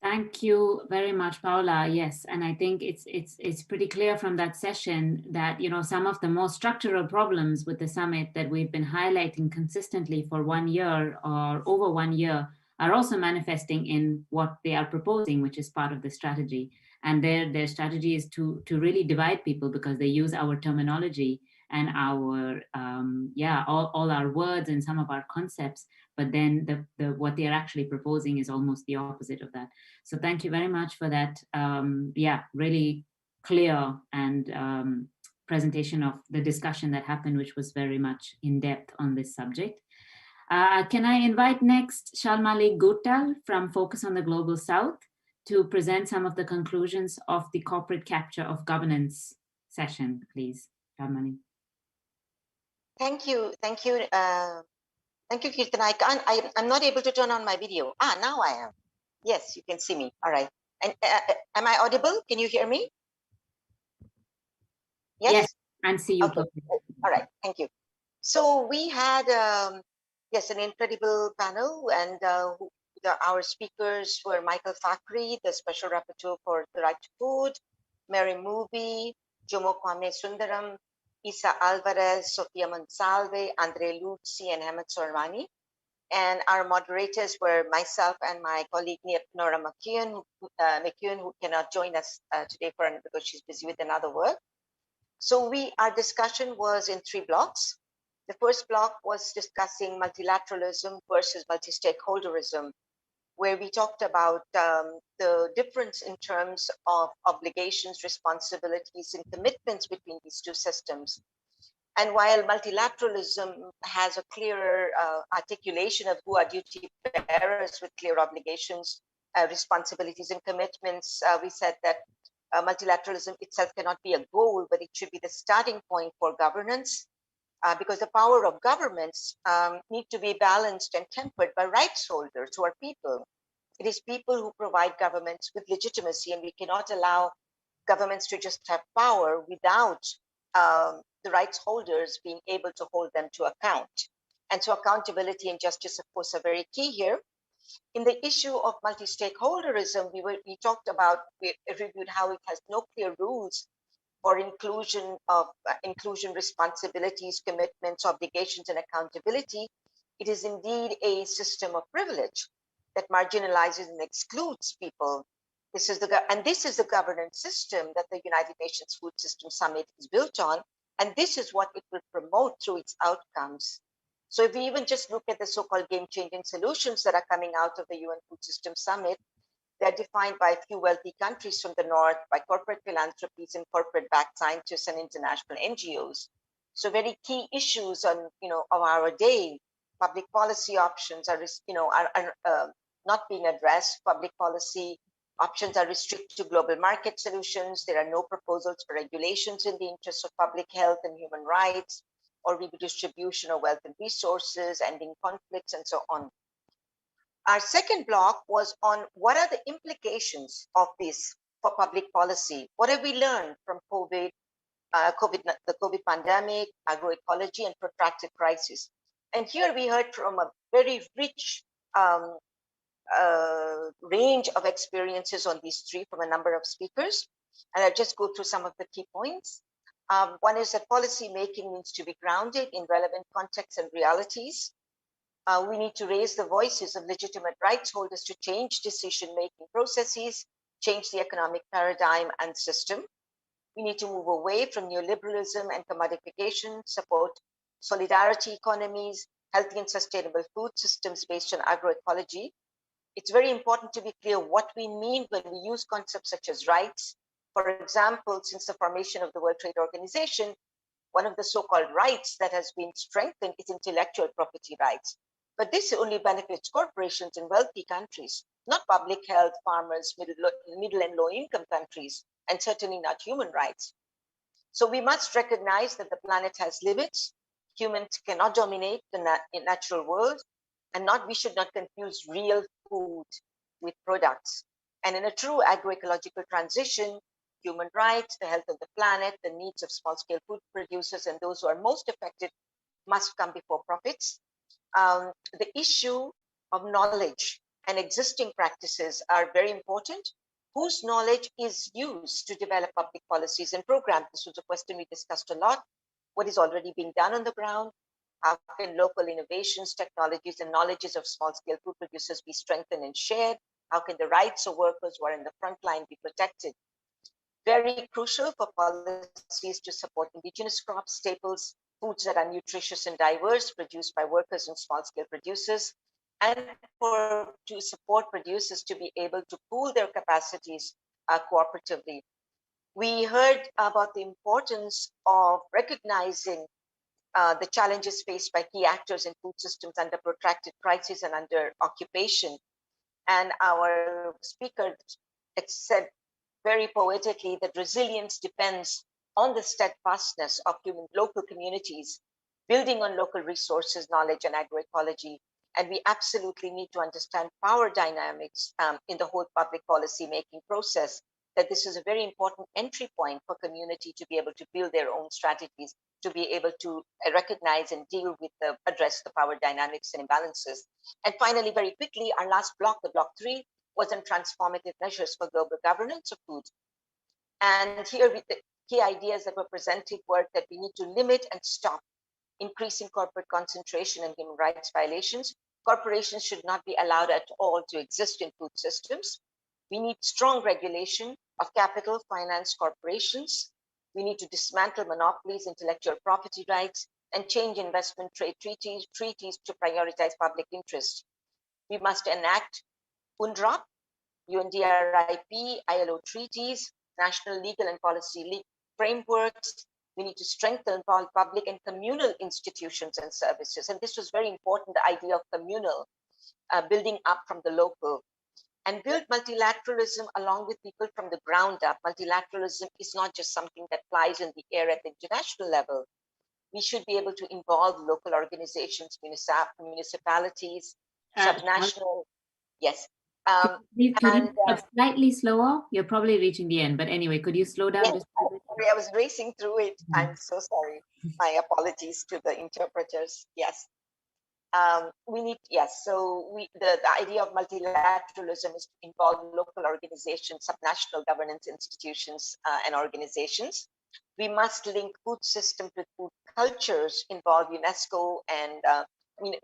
Thank you very much, Paula. Yes, and I think it's pretty clear from that session that, you know, some of the more structural problems with the summit that we've been highlighting consistently for 1 year or over 1 year are also manifesting in what they are proposing, which is part of the strategy. And their strategy is to really divide people because they use our terminology and our all our words and some of our concepts, but then what they are actually proposing is almost the opposite of that. So thank you very much for that really clear and presentation of the discussion that happened, which was very much in depth on this subject. Can I invite next Shalmali Guttal from Focus on the Global South to present some of the conclusions of the corporate capture of governance session, please, Shalmali. Thank you, Kirtan. I'm not able to turn on my video. Now I am. Yes, you can see me. All right. And am I audible? Can you hear me? Yes, and see you. Okay. All right. Thank you. So we had yes, an incredible panel, and our speakers were Michael Fakhri, the Special Rapporteur for the Right to Food, Mary Mubi, Jomo Kwame Sundaram, Isa Alvarez, Sofia Monsalve, Andre Luzzi, and Hamid Sorwani. And our moderators were myself and my colleague Nora McKeown, who cannot join us today because she's busy with another work. So our discussion was in 3 blocks. The first block was discussing multilateralism versus multi-stakeholderism, where we talked about the difference in terms of obligations, responsibilities, and commitments between these two systems. And while multilateralism has a clearer articulation of who are duty bearers with clear obligations, responsibilities, and commitments, we said that multilateralism itself cannot be a goal, but it should be the starting point for governance, because the power of governments need to be balanced and tempered by rights holders who are people. It is people who provide governments with legitimacy, and we cannot allow governments to just have power without the rights holders being able to hold them to account. And so accountability and justice, of course, are very key here. In the issue of multi-stakeholderism, we reviewed how it has no clear rules for inclusion responsibilities, commitments, obligations, and accountability. It is indeed a system of privilege that marginalizes and excludes people. This is the governance system that the United Nations Food System Summit is built on, and this is what it will promote through its outcomes. So if we even just look at the so-called game-changing solutions that are coming out of the UN Food System Summit, they're defined by a few wealthy countries from the north, by corporate philanthropies and corporate-backed scientists and international NGOs. So very key issues of our day, public policy options are not being addressed. Public policy options are restricted to global market solutions. There are no proposals for regulations in the interest of public health and human rights, or redistribution of wealth and resources, ending conflicts, and so on. Our second block was on what are the implications of this for public policy? What have we learned from the COVID pandemic, agroecology, and protracted crisis? And here we heard from a very rich range of experiences on these three from a number of speakers. And I'll just go through some of the key points. One is that policy making needs to be grounded in relevant contexts and realities. We need to raise the voices of legitimate rights holders to change decision-making processes, change the economic paradigm and system. We need to move away from neoliberalism and commodification, support solidarity economies, healthy and sustainable food systems based on agroecology. It's very important to be clear what we mean when we use concepts such as rights. For example, since the formation of the World Trade Organization, one of the so-called rights that has been strengthened is intellectual property rights. But this only benefits corporations in wealthy countries, not public health, farmers, middle and low-income countries, and certainly not human rights. So we must recognize that the planet has limits. Humans cannot dominate the natural world, and we should not confuse real food with products. And in a true agroecological transition, human rights, the health of the planet, the needs of small-scale food producers and those who are most affected must come before profits. The issue of knowledge and existing practices are very important. Whose knowledge is used to develop public policies and programs? This was a question we discussed a lot. What is already being done on the ground? How can local innovations, technologies, and knowledges of small-scale food producers be strengthened and shared? How can the rights of workers who are in the front line be protected? Very crucial for policies to support indigenous crops, staples, foods that are nutritious and diverse, produced by workers and small-scale producers, and to support producers to be able to pool their capacities cooperatively. We heard about the importance of recognizing the challenges faced by key actors in food systems under protracted crisis and under occupation. And our speaker said very poetically that resilience depends on the steadfastness of local communities, building on local resources, knowledge, and agroecology. And we absolutely need to understand power dynamics in the whole public policy making process, that this is a very important entry point for community to be able to build their own strategies, to be able to recognize and deal with address the power dynamics and imbalances. And finally, very quickly, our last block, the block 3, was on transformative measures for global governance of food. And here the key ideas that were presented were that we need to limit and stop increasing corporate concentration and human rights violations. Corporations should not be allowed at all to exist in food systems. We need strong regulation of capital finance corporations. We need to dismantle monopolies, intellectual property rights, and change investment trade treaties to prioritize public interest. We must enact UNDROP, UNDRIP, ILO treaties, national legal and policy frameworks. We need to strengthen public and communal institutions and services. And this was very important, the idea of communal, building up from the local, and build multilateralism along with people from the ground up. Multilateralism is not just something that flies in the air at the international level. We should be able to involve local organizations, municipalities, subnational, yes. Could you slightly slower? You're probably reaching the end, but anyway, could you slow down? Yes, sorry, I was racing through it. I'm so sorry. My apologies to the interpreters. Yes. The idea of multilateralism is to involve local organizations, subnational governance institutions, and organizations. We must link food systems with food cultures, involve UNESCO, and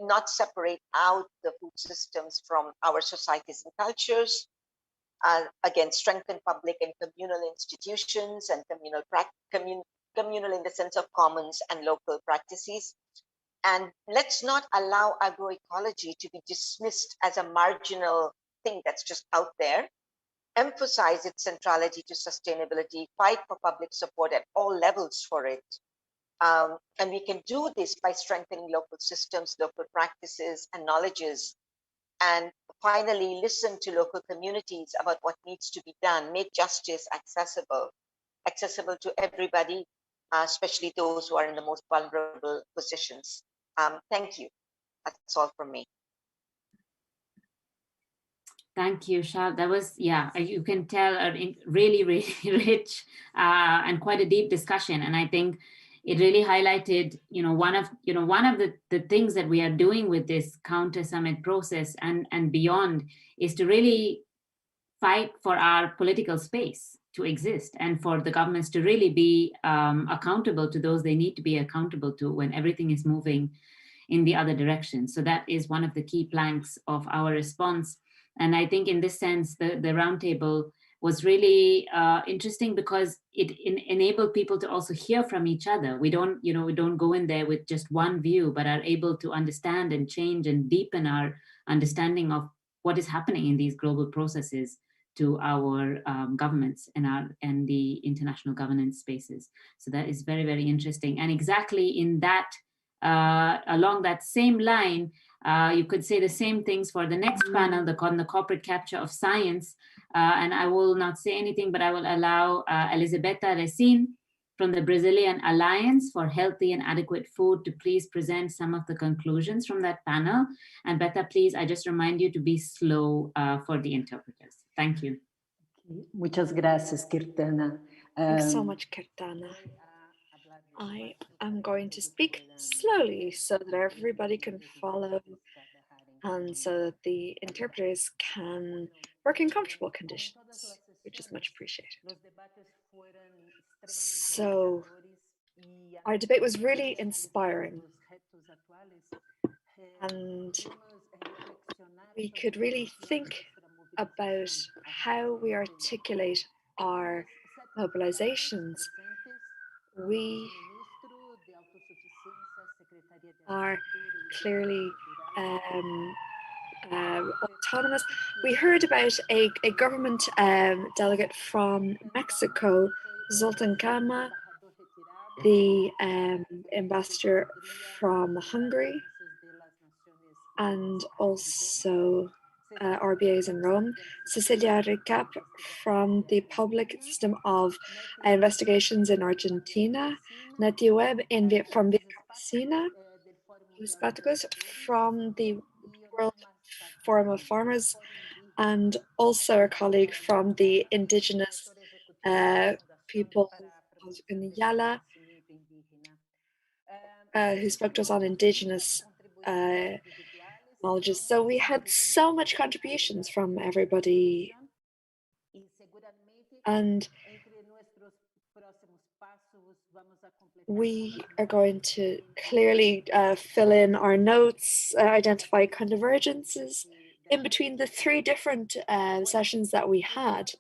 not separate out the food systems from our societies and cultures. Again, strengthen public and communal institutions and communal in the sense of commons and local practices. And let's not allow agroecology to be dismissed as a marginal thing that's just out there. Emphasize its centrality to sustainability, fight for public support at all levels for it. And we can do this by strengthening local systems, local practices, and knowledges. And finally listen to local communities about what needs to be done, make justice accessible to everybody, especially those who are in the most vulnerable positions. Thank you. That's all from me. Thank you, Shab. That was, yeah, you can tell a really, really rich and quite a deep discussion. And I think it really highlighted, one of the things that we are doing with this Counter Summit process and beyond is to really fight for our political space to exist and for the governments to really be accountable to those they need to be accountable to when everything is moving in the other direction. So that is one of the key planks of our response. And I think in this sense, the roundtable was really interesting because it enabled people to also hear from each other. We don't go in there with just one view, but are able to understand and change and deepen our understanding of what is happening in these global processes to our governments and the international governance spaces. So that is very, very interesting. And exactly in that, along that same line, you could say the same things for the next panel, on the corporate capture of science. And I will not say anything, but I will allow Elisabetta Recin from the Brazilian Alliance for Healthy and Adequate Food to please present some of the conclusions from that panel. And Betta, please, I just remind you to be slow for the interpreters. Thank you. Muchas gracias, Kirtana. Thanks so much, Kirtana. I am going to speak slowly so that everybody can follow and so that the interpreters can work in comfortable conditions, which is much appreciated. So our debate was really inspiring, and we could really think about how we articulate our mobilizations. We are clearly autonomous. We heard about a government delegate from Mexico, Zoltán Kama, the ambassador from Hungary, and also RBAs in Rome, Cecilia Recap from the Public System of Investigations in Argentina, Natty Webb from the Campesina, Luis Baticos from the World Forum of Farmers, and also our colleague from the indigenous people in Yala, who spoke to us on indigenous knowledges. So we had so much contributions from everybody, and we are going to clearly fill in our notes, identify convergences in between the three different sessions that we had.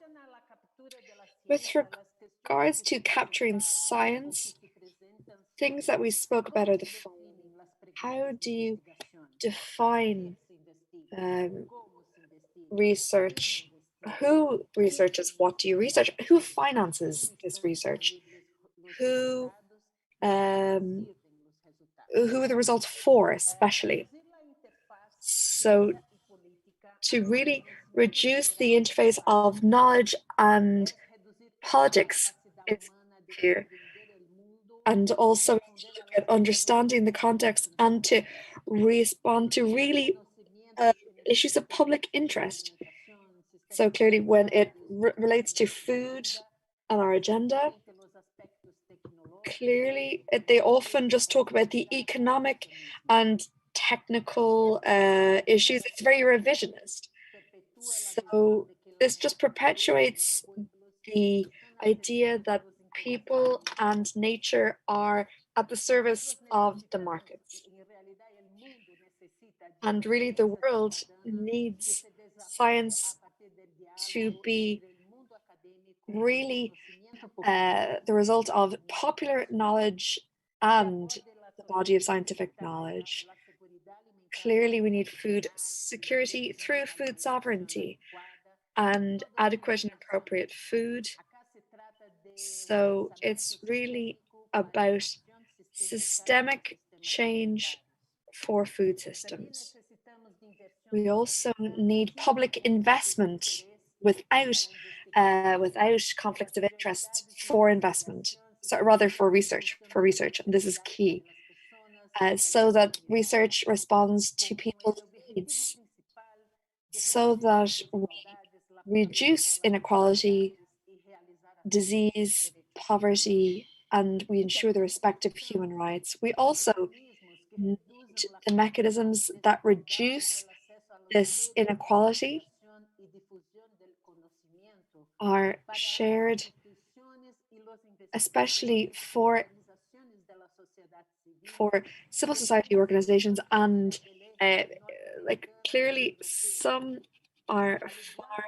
With regards to capturing science, things that we spoke about are the following. How do you define research? Who researches? What do you research? Who finances this research? Who are the results for, especially? So to really reduce the interface of knowledge and politics is here, and also to look at understanding the context and to respond to really issues of public interest. So clearly when it relates to food on our agenda, clearly they often just talk about the economic and technical issues. It's very revisionist. So this just perpetuates the idea that people and nature are at the service of the markets. And really the world needs science to be really the result of popular knowledge and the body of scientific knowledge. Clearly we need food security through food sovereignty and adequate and appropriate food. So it's really about systemic change for food systems. We also need public investment without conflicts of interest for investment, so rather for research, and this is key, so that research responds to people's needs, so that we reduce inequality, disease, poverty, and we ensure the respect of human rights. We also need the mechanisms that reduce this inequality are shared, especially for civil society organizations, and like clearly some are far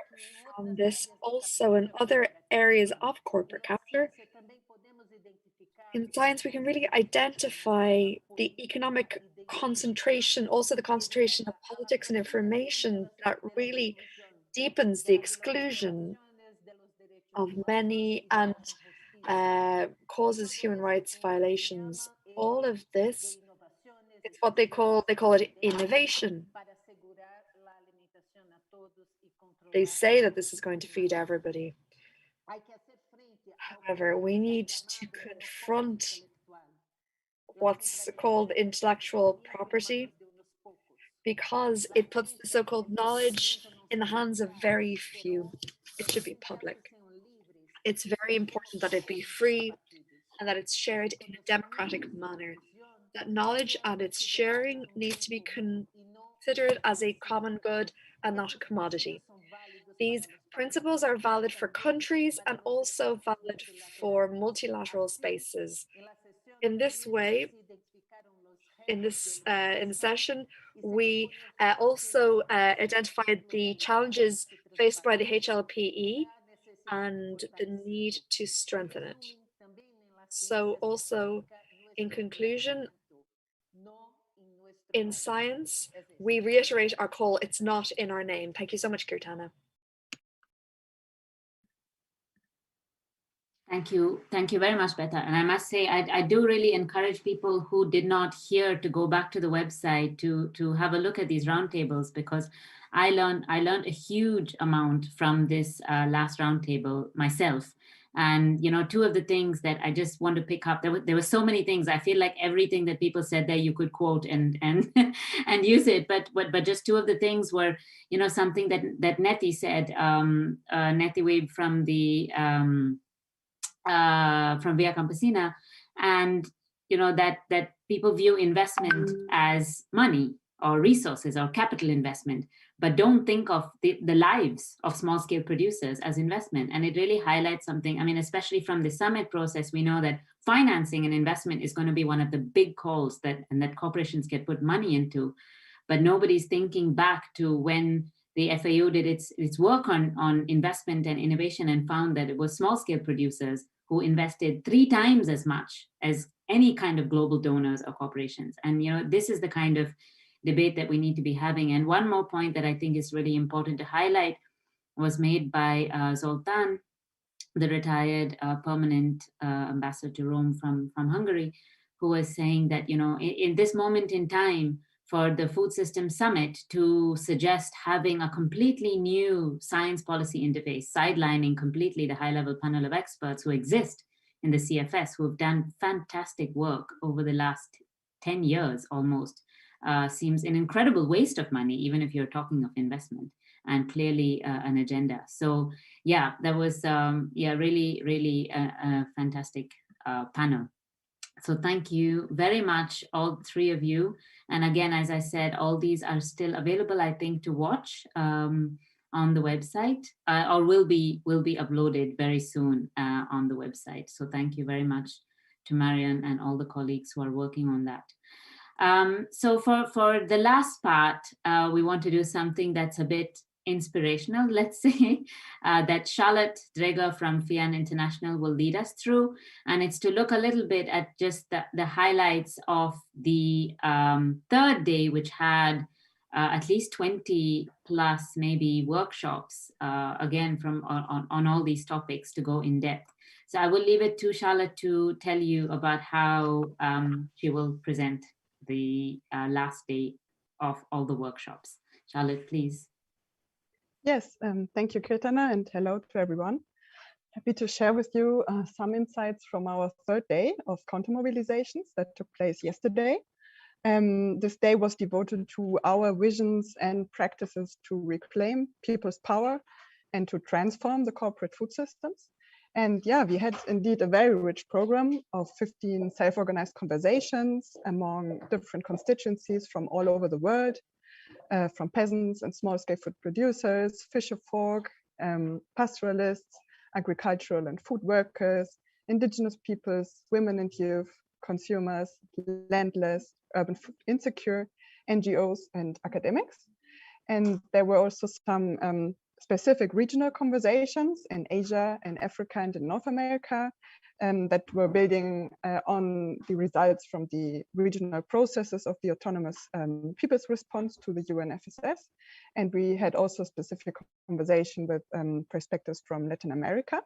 from this also in other areas of corporate capture. In science, we can really identify the economic concentration, also the concentration of politics and information that really deepens the exclusion of many and causes human rights violations. All of this, it's what they call it innovation. They say that this is going to feed everybody. However, we need to confront what's called intellectual property, because it puts the so-called knowledge in the hands of very few. It should be public. It's very important that it be free and that it's shared in a democratic manner. That knowledge and its sharing needs to be considered as a common good and not a commodity. These principles are valid for countries and also valid for multilateral spaces. In this way, in the session, we also identified the challenges faced by the HLPE and the need to strengthen it. So also, in conclusion, in science, we reiterate our call, it's not in our name. Thank you so much, Kirtana. Thank you very much, Beta. And I must say, I do really encourage people who did not hear to go back to the website to have a look at these roundtables, because I learned a huge amount from this last roundtable myself. And, you know, two of the things that I just want to pick up, there were so many things. I feel like everything that people said there, you could quote and and use it. But just two of the things were, you know, something that Nettie said, Nettie Wade from the from Via Campesina, and you know that people view investment as money or resources or capital investment, but don't think of the lives of small-scale producers as investment. And it really highlights something. I mean, especially from the summit process, we know that financing and investment is going to be one of the big calls that corporations get put money into, but nobody's thinking back to when the FAO did its work on investment and innovation and found that it was small-scale producers who invested 3 times as much as any kind of global donors or corporations. And, you know, this is the kind of debate that we need to be having. And one more point that I think is really important to highlight was made by Zoltán, the retired permanent ambassador to Rome from Hungary, who was saying that, you know, in this moment in time, for the Food Systems Summit to suggest having a completely new science policy interface, sidelining completely the high-level panel of experts who exist in the CFS, who have done fantastic work over the last 10 years almost, seems an incredible waste of money, even if you're talking of investment, and clearly an agenda. So yeah, that was really a fantastic panel. So thank you very much, all 3 of you. And again, as I said, all these are still available, I think, to watch on the website, or will be uploaded very soon on the website. So thank you very much to Marian and all the colleagues who are working on that. So for the last part, we want to do something that's a bit inspirational, let's say, that Charlotte Dreger from FIAN International will lead us through. And it's to look a little bit at just the highlights of the 3rd day, which had at least 20 plus maybe workshops, again, from on all these topics to go in depth. So I will leave it to Charlotte to tell you about how she will present the last day of all the workshops. Charlotte, please. Yes, thank you, Kirtana, and hello to everyone. Happy to share with you some insights from our third day of counter-mobilizations that took place yesterday. This day was devoted to our visions and practices to reclaim people's power and to transform the corporate food systems. And yeah, we had indeed a very rich program of 15 self-organized conversations among different constituencies from all over the world, from peasants and small-scale food producers, fisher folk, pastoralists, agricultural and food workers, indigenous peoples, women and youth, consumers, landless, urban food insecure, NGOs and academics. And there were also some specific regional conversations in Asia and Africa and in North America that were building on the results from the regional processes of the autonomous people's response to the UNFSS. And we had also specific conversation with perspectives from Latin America.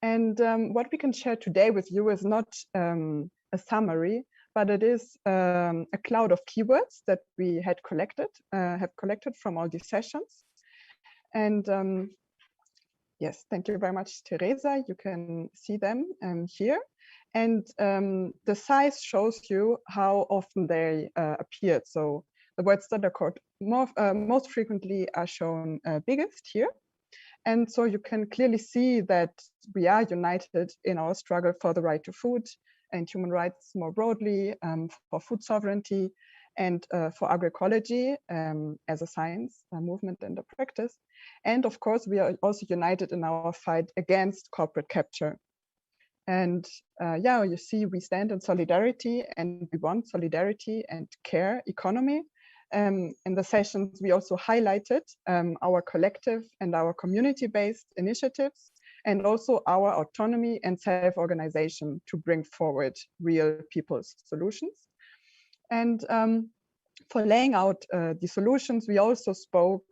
And what we can share today with you is not a summary, but it is a cloud of keywords that we have collected from all these sessions. And yes, thank you very much, Teresa. You can see them here. And the size shows you how often they appeared. So the words that are called most frequently are shown biggest here. And so you can clearly see that we are united in our struggle for the right to food and human rights more broadly, for food sovereignty and for agroecology as a science, a movement and a practice. And of course, we are also united in our fight against corporate capture. And yeah, you see, we stand in solidarity and we want solidarity and care economy. In the sessions, we also highlighted our collective and our community-based initiatives, and also our autonomy and self-organization to bring forward real people's solutions. And for laying out the solutions, we also spoke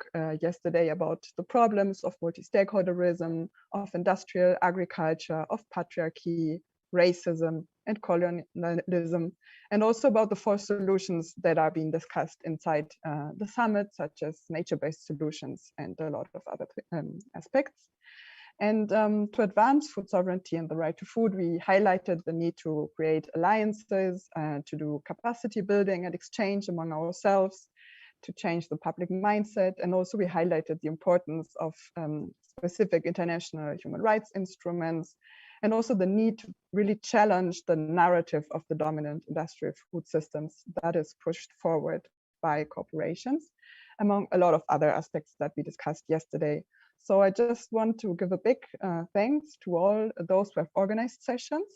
yesterday about the problems of multi-stakeholderism, of industrial agriculture, of patriarchy, racism, and colonialism, and also about the 4 solutions that are being discussed inside the summit, such as nature-based solutions and a lot of other aspects. And to advance food sovereignty and the right to food, we highlighted the need to create alliances, to do capacity building and exchange among ourselves, to change the public mindset. And also we highlighted the importance of specific international human rights instruments, and also the need to really challenge the narrative of the dominant industrial food systems that is pushed forward by corporations, among a lot of other aspects that we discussed yesterday. So I just want to give a big thanks to all those who have organized sessions,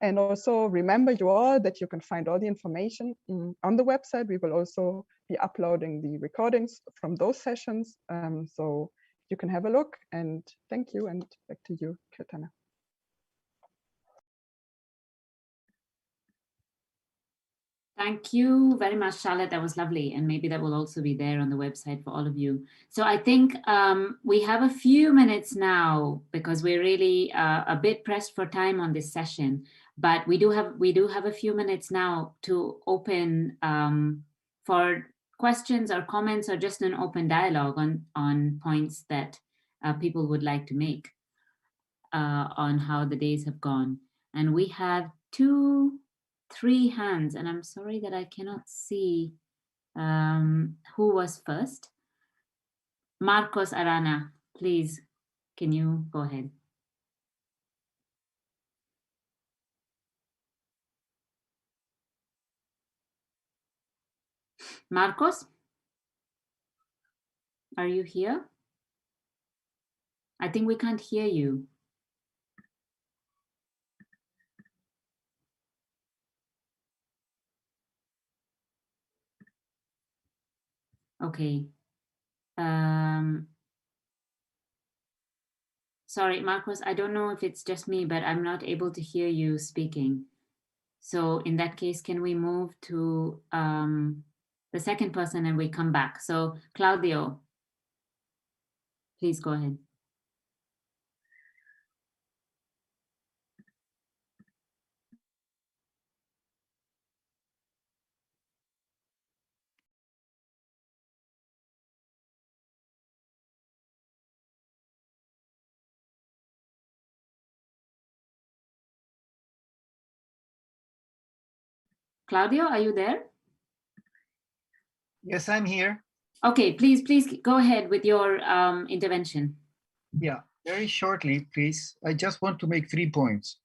and also remember you all that you can find all the information on the website. We will also be uploading the recordings from those sessions, so you can have a look. And thank you, and back to you, Kirtana. Thank you very much, Charlotte. That was lovely. And maybe that will also be there on the website for all of you. So I think we have a few minutes now because we're really a bit pressed for time on this session, but we do have a few minutes now to open for questions or comments or just an open dialogue on points that people would like to make on how the days have gone. And we have 3 hands, and I'm sorry that I cannot see who was first. Marcos Arana, please, can you go ahead? Marcos, are you here? I think we can't hear you. Okay. Sorry, Marcos, I don't know if it's just me, but I'm not able to hear you speaking. So in that case, can we move to the second person and we come back? So Claudio, please go ahead. Claudio, are you there? Yes, I'm here. Okay, please go ahead with your intervention. Yeah, very shortly, please. I just want to make 3 points.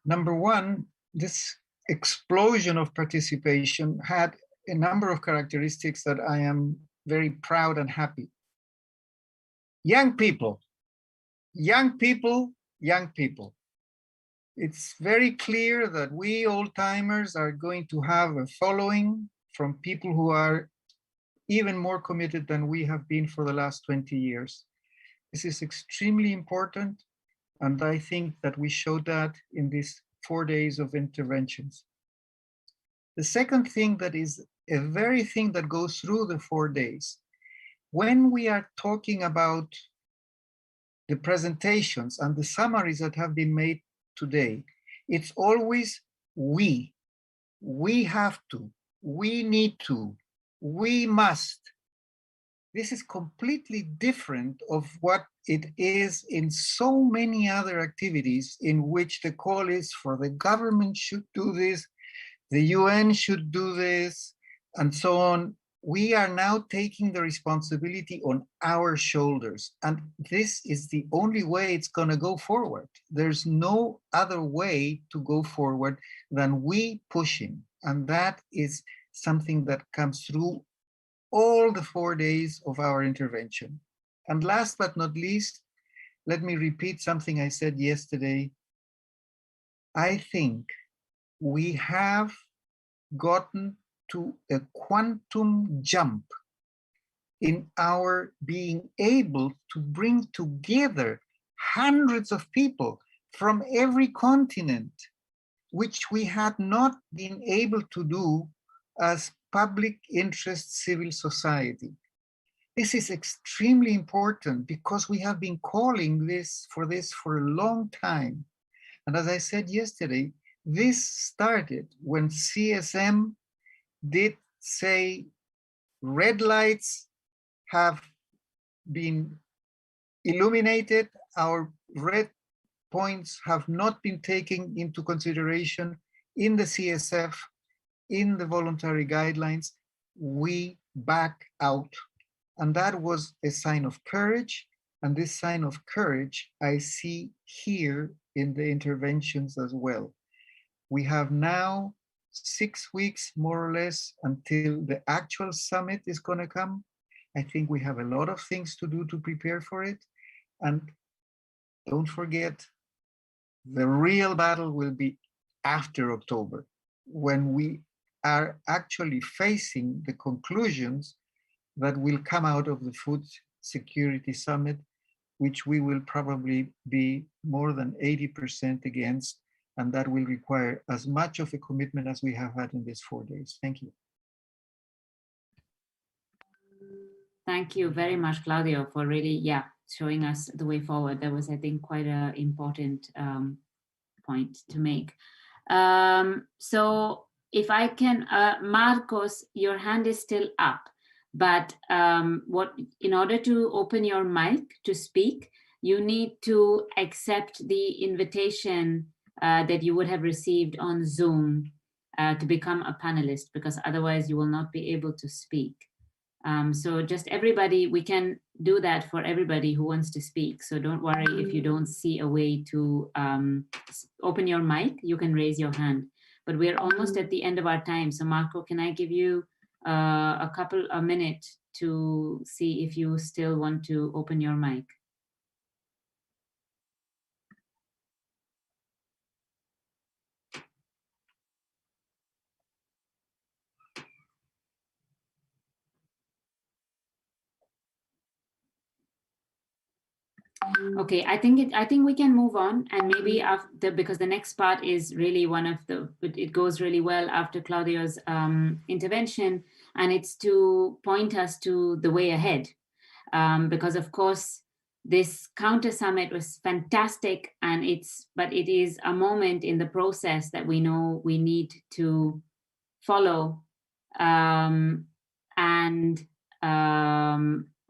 Number one, this explosion of participation had a number of characteristics that I am very proud and happy. Young people, young people, young people. It's very clear that we old-timers are going to have a following from people who are even more committed than we have been for the last 20 years. This is extremely important, and I think that we showed that in these 4 days of interventions. The second thing that is a very thing that goes through the 4 days, when we are talking about the presentations and the summaries that have been made today, it's always we have to, we need to, we must. This is completely different of what it is in so many other activities in which the call is for the government should do this, the UN should do this, and so on. We are now taking the responsibility on our shoulders, and this is the only way it's going to go forward. There's no other way to go forward than we pushing, and that is something that comes through all the 4 days of our intervention. And last but not least, let me repeat something I said yesterday. I think we have gotten to a quantum jump in our being able to bring together hundreds of people from every continent, which we had not been able to do as public interest civil society. This is extremely important because we have been calling for this for a long time. And as I said yesterday, this started when CSM did say red lights have been illuminated, our red points have not been taken into consideration in the CSF, in the voluntary guidelines, we back out. And that was a sign of courage. And this sign of courage I see here in the interventions as well. We have now 6 weeks, more or less, until the actual summit is going to come. I think we have a lot of things to do to prepare for it. And don't forget, the real battle will be after October, when we are actually facing the conclusions that will come out of the Food Security Summit, which we will probably be more than 80% against, and that will require as much of a commitment as we have had in these 4 days. Thank you. Thank you very much, Claudio, for really, showing us the way forward. That was, I think, quite an important point to make. So if I can, Marcos, your hand is still up, but in order to open your mic to speak, you need to accept the invitation that you would have received on Zoom to become a panelist, because otherwise you will not be able to speak. So just everybody, we can do that for everybody who wants to speak. So don't worry if you don't see a way to open your mic, you can raise your hand. But we're almost at the end of our time. So Marco, can I give you a minute to see if you still want to open your mic? Okay, I think we can move on, and maybe after, because the next part is really it goes really well after Claudio's intervention, and it's to point us to the way ahead, because of course this Counter Summit was fantastic, and but it is a moment in the process that we know we need to follow,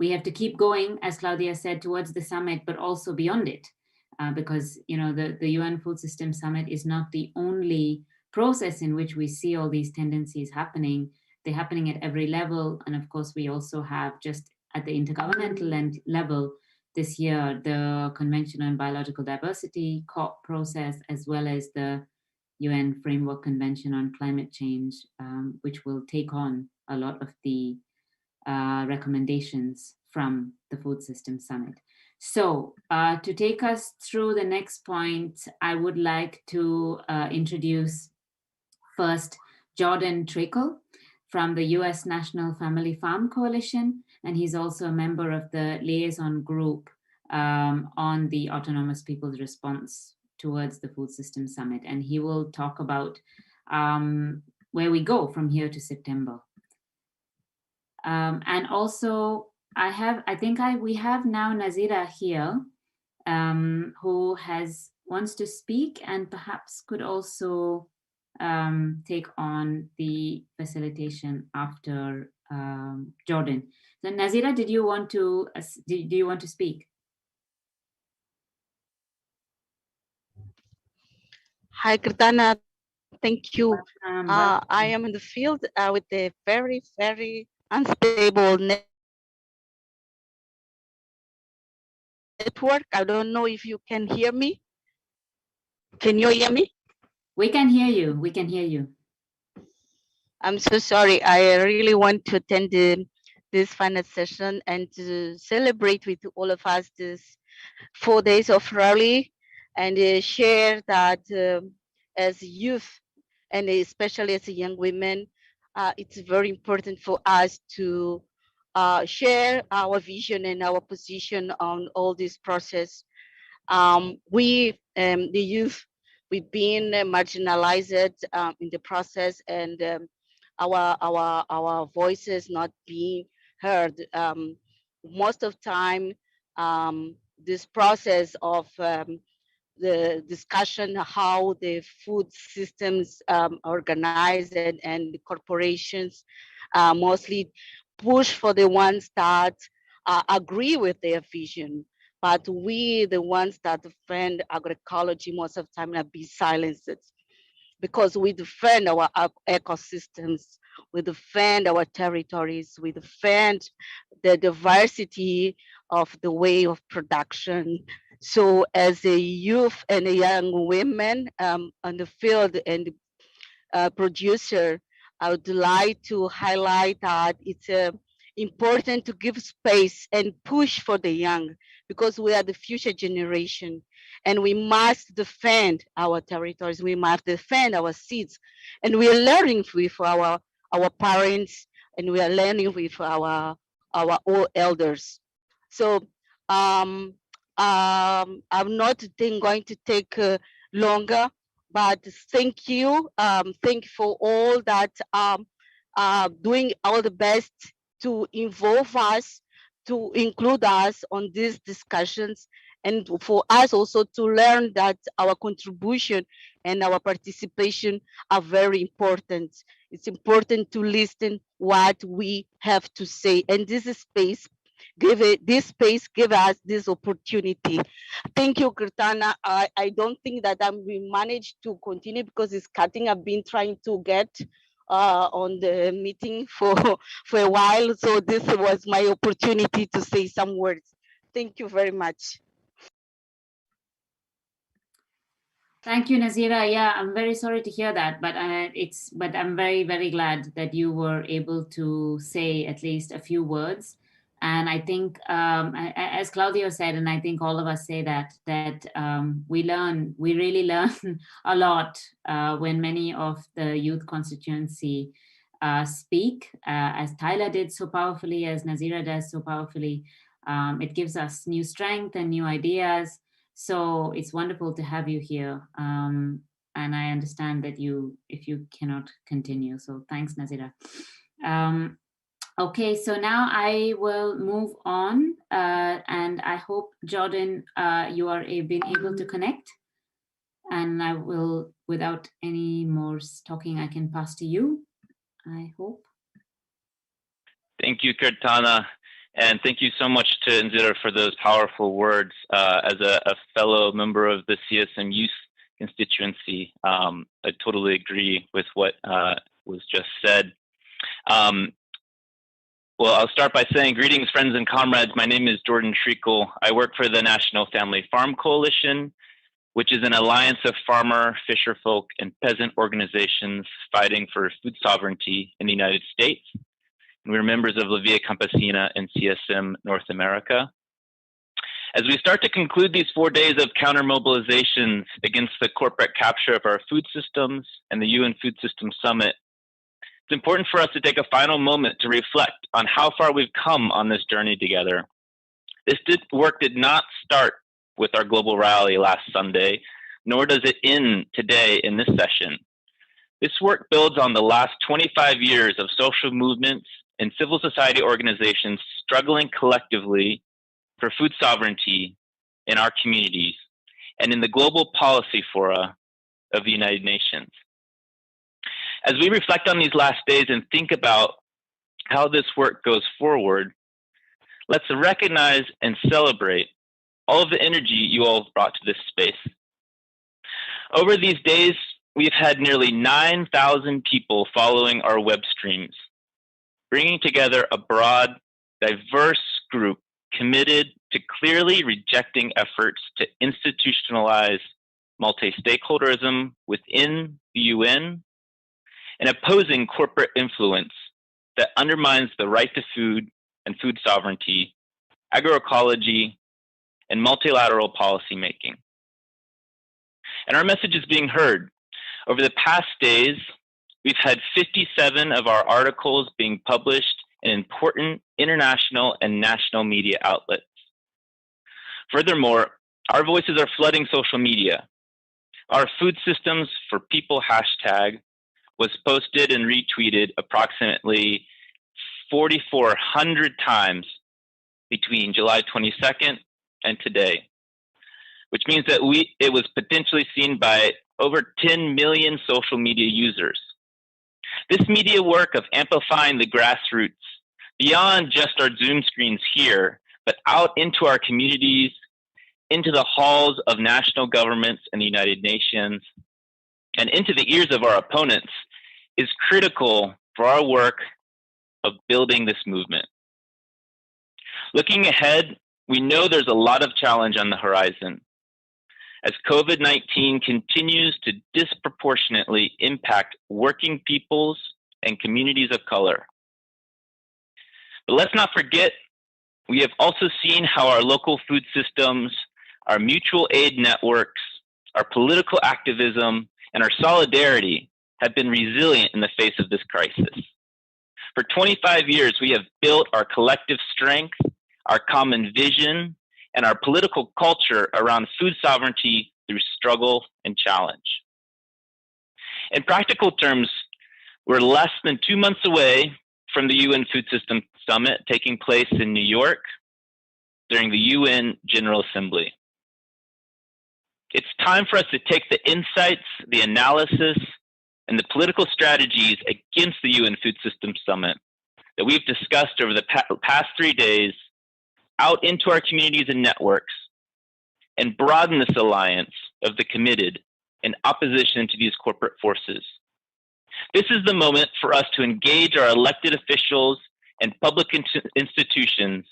we have to keep going, as Claudia said, towards the summit, but also beyond it, because the UN Food System Summit is not the only process in which we see all these tendencies happening. They're happening at every level. And of course, we also have just at the intergovernmental level this year, the Convention on Biological Diversity, COP process, as well as the UN Framework Convention on Climate Change, which will take on a lot of the recommendations from the Food System Summit. So to take us through the next point, I would like to introduce first Jordan Trickle from the US National Family Farm Coalition, and he's also a member of the liaison group on the Autonomous People's Response towards the Food System Summit. And he will talk about where we go from here to September. And also we have now Nazira here, who wants to speak and perhaps could also take on the facilitation after Jordan. So Nazira, do you want to speak? Hi, Kirtana. Thank you. I am in the field with a very, very unstable network. I don't know if you can hear me. Can you hear me? We can hear you. We can hear you. I'm so sorry. I really want to attend this final session and to celebrate with all of us this 4 days of rally and share that as youth and especially as young women, it's very important for us to share our vision and our position on all this process. We, the youth, we've been marginalized in the process, and our voices not being heard. Most of time, this process of the discussion how the food systems organized and the corporations mostly push for the ones that agree with their vision. But we, the ones that defend agroecology, most of the time have been silenced because we defend our ecosystems, we defend our territories, we defend the diversity of the way of production. So as a youth and a young women on the field and producer, I would like to highlight that it's important to give space and push for the young, because we are the future generation and we must defend our territories, we must defend our seeds, and we are learning with our parents, and we are learning with our old elders. So I'm not going to take longer, but thank you. Thank you for all that doing all the best to involve us, to include us on these discussions, and for us also to learn that our contribution and our participation are very important. It's important to listen what we have to say, and this space give us this opportunity. Thank you, Kirtana. I don't think that we managed to continue because it's cutting. I've been trying to get on the meeting for a while, so this was my opportunity to say some words. Thank you very much. Thank you, Nazira. Yeah, I'm very sorry to hear that, but I'm very, very glad that you were able to say at least a few words. And I think, as Claudio said, and I think all of us say that we really learn a lot when many of the youth constituency speak, as Tyler did so powerfully, as Nazira does so powerfully. It gives us new strength and new ideas. So it's wonderful to have you here. And I understand that if you cannot continue. So thanks, Nazira. Okay, so now I will move on, and I hope, Jordan, you are being able to connect. And I will, without any more talking, I can pass to you, I hope. Thank you, Kirtana. And thank you so much to Nazira for those powerful words. As a fellow member of the CSM Youth constituency. I totally agree with what was just said. Well, I'll start by saying greetings, friends and comrades. My name is Jordan Schriegel. I work for the National Family Farm Coalition, which is an alliance of farmer, fisherfolk, and peasant organizations fighting for food sovereignty in the United States. And we're members of La Via Campesina and CSM North America. As we start to conclude these 4 days of counter-mobilizations against the corporate capture of our food systems and the UN Food Systems Summit, it's important for us to take a final moment to reflect on how far we've come on this journey together. This work did not start with our global rally last Sunday, nor does it end today in this session. This work builds on the last 25 years of social movements and civil society organizations struggling collectively for food sovereignty in our communities and in the global policy fora of the United Nations. As we reflect on these last days and think about how this work goes forward, let's recognize and celebrate all of the energy you all have brought to this space. Over these days, we've had nearly 9,000 people following our web streams, bringing together a broad, diverse group committed to clearly rejecting efforts to institutionalize multi-stakeholderism within the UN and opposing corporate influence that undermines the right to food and food sovereignty, agroecology, and multilateral policymaking. And our message is being heard. Over the past days, we've had 57 of our articles being published in important international and national media outlets. Furthermore, our voices are flooding social media. Our Food Systems for People hashtag was posted and retweeted approximately 4,400 times between July 22nd and today, which means that it was potentially seen by over 10 million social media users. This media work of amplifying the grassroots beyond just our Zoom screens here, but out into our communities, into the halls of national governments and the United Nations, and into the ears of our opponents is critical for our work of building this movement. Looking ahead, we know there's a lot of challenge on the horizon as COVID-19 continues to disproportionately impact working peoples and communities of color. But let's not forget, we have also seen how our local food systems, our mutual aid networks, our political activism, and our solidarity have been resilient in the face of this crisis. For 25 years, we have built our collective strength, our common vision, and our political culture around food sovereignty through struggle and challenge. In practical terms, we're less than 2 months away from the UN Food Systems Summit taking place in New York during the UN General Assembly. It's time for us to take the insights, the analysis, and the political strategies against the UN Food Systems Summit that we've discussed over the past 3 days out into our communities and networks and broaden this alliance of the committed in opposition to these corporate forces. This is the moment for us to engage our elected officials and public institutions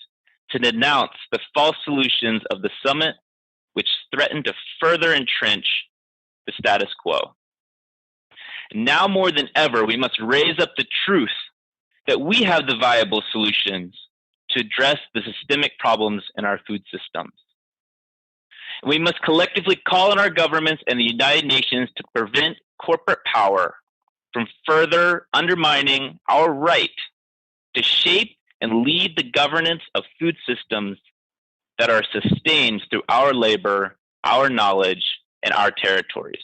to denounce the false solutions of the summit, which threaten to further entrench the status quo. Now more than ever, we must raise up the truth that we have the viable solutions to address the systemic problems in our food systems. We must collectively call on our governments and the United Nations to prevent corporate power from further undermining our right to shape and lead the governance of food systems that are sustained through our labor, our knowledge, and our territories.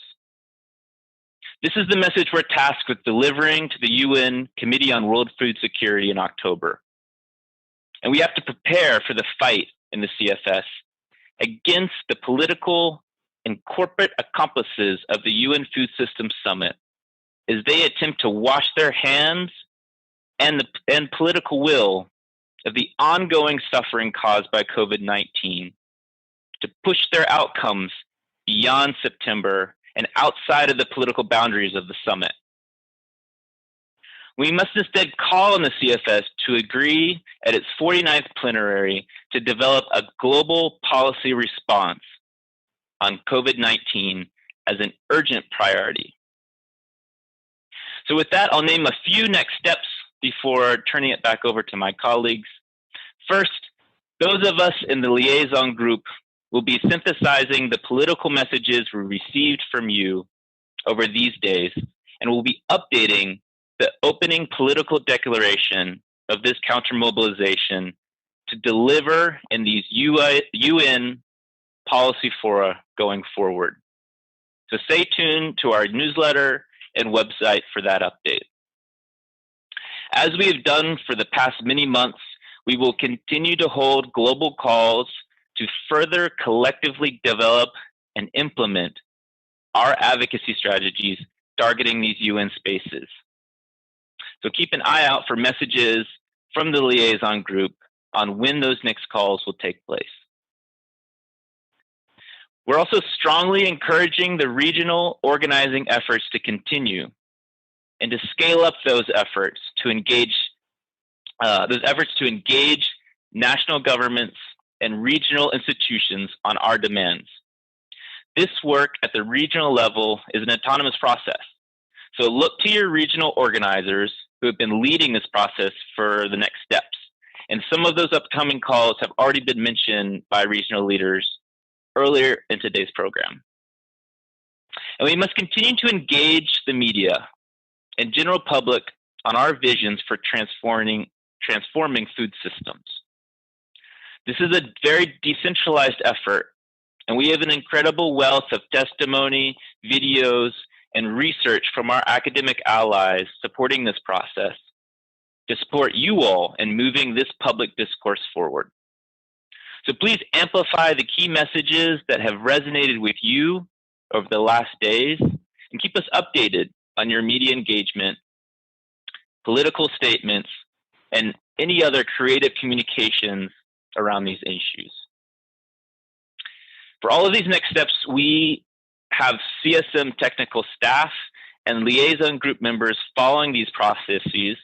This is the message we're tasked with delivering to the UN Committee on World Food Security in October. And we have to prepare for the fight in the CFS against the political and corporate accomplices of the UN Food Systems Summit as they attempt to wash their hands and political will of the ongoing suffering caused by COVID-19 to push their outcomes beyond September and outside of the political boundaries of the summit. We must instead call on the CFS to agree at its 49th plenary to develop a global policy response on COVID-19 as an urgent priority. So with that, I'll name a few next steps before turning it back over to my colleagues. First, those of us in the liaison group will be synthesizing the political messages we received from you over these days, and we'll be updating the opening political declaration of this counter-mobilization to deliver in these UN policy fora going forward. So stay tuned to our newsletter and website for that update. As we have done for the past many months, we will continue to hold global calls to further collectively develop and implement our advocacy strategies targeting these UN spaces. So keep an eye out for messages from the liaison group on when those next calls will take place. We're also strongly encouraging the regional organizing efforts to continue and to scale up those efforts to engage national governments and regional institutions on our demands. This work at the regional level is an autonomous process. So look to your regional organizers who have been leading this process for the next steps. And some of those upcoming calls have already been mentioned by regional leaders earlier in today's program. And we must continue to engage the media and general public on our visions for transforming food systems. This is a very decentralized effort, and we have an incredible wealth of testimony, videos, and research from our academic allies supporting this process to support you all in moving this public discourse forward. So please amplify the key messages that have resonated with you over the last days and keep us updated on your media engagement, political statements, and any other creative communications around these issues. For all of these next steps, we have CSM technical staff and liaison group members following these processes.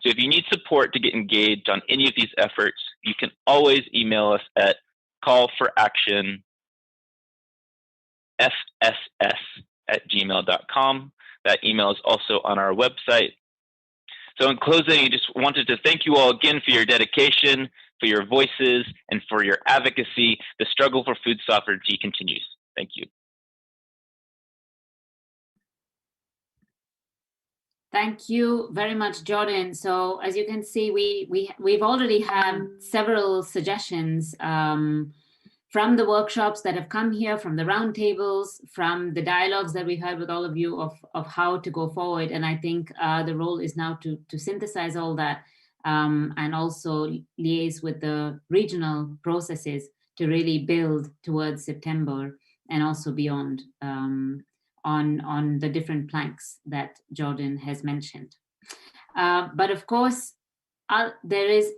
So if you need support to get engaged on any of these efforts, you can always email us at callforactionfss@gmail.com. That email is also on our website. So in closing, I just wanted to thank you all again for your dedication, for your voices, and for your advocacy. The struggle for food sovereignty continues. Thank you. Thank you very much, Jordan. So as you can see, we've already had several suggestions from the workshops that have come here, from the roundtables, from the dialogues that we had with all of you of how to go forward. And I think the role is now to synthesize all that and also liaise with the regional processes to really build towards September and also beyond on the different planks that Jordan has mentioned. But of course, there is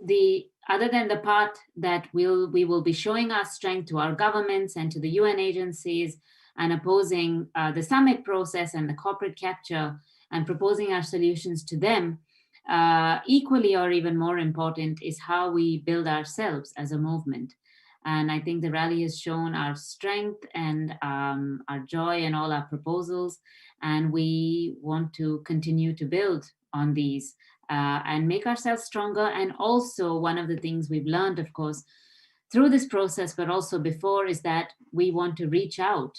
other than the part that we will be showing our strength to our governments and to the UN agencies and opposing the summit process and the corporate capture and proposing our solutions to them, equally or even more important is how we build ourselves as a movement. And I think the rally has shown our strength and our joy in all our proposals. And we want to continue to build on these and make ourselves stronger. And also one of the things we've learned, of course, through this process, but also before, is that we want to reach out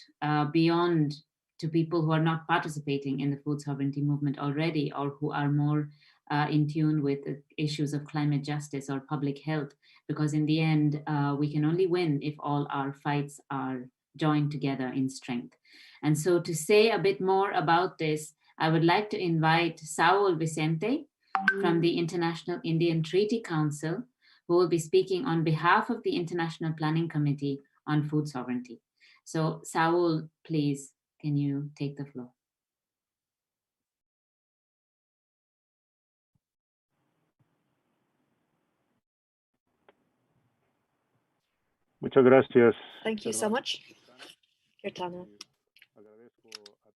beyond to people who are not participating in the food sovereignty movement already, or who are more in tune with the issues of climate justice or public health, because in the end, we can only win if all our fights are joined together in strength. And so to say a bit more about this, I would like to invite Saul Vicente from the International Indian Treaty Council, who will be speaking on behalf of the International Planning Committee on Food Sovereignty. So Saul, please, can you take the floor? Muchas gracias. Thank you so much, Kirtana.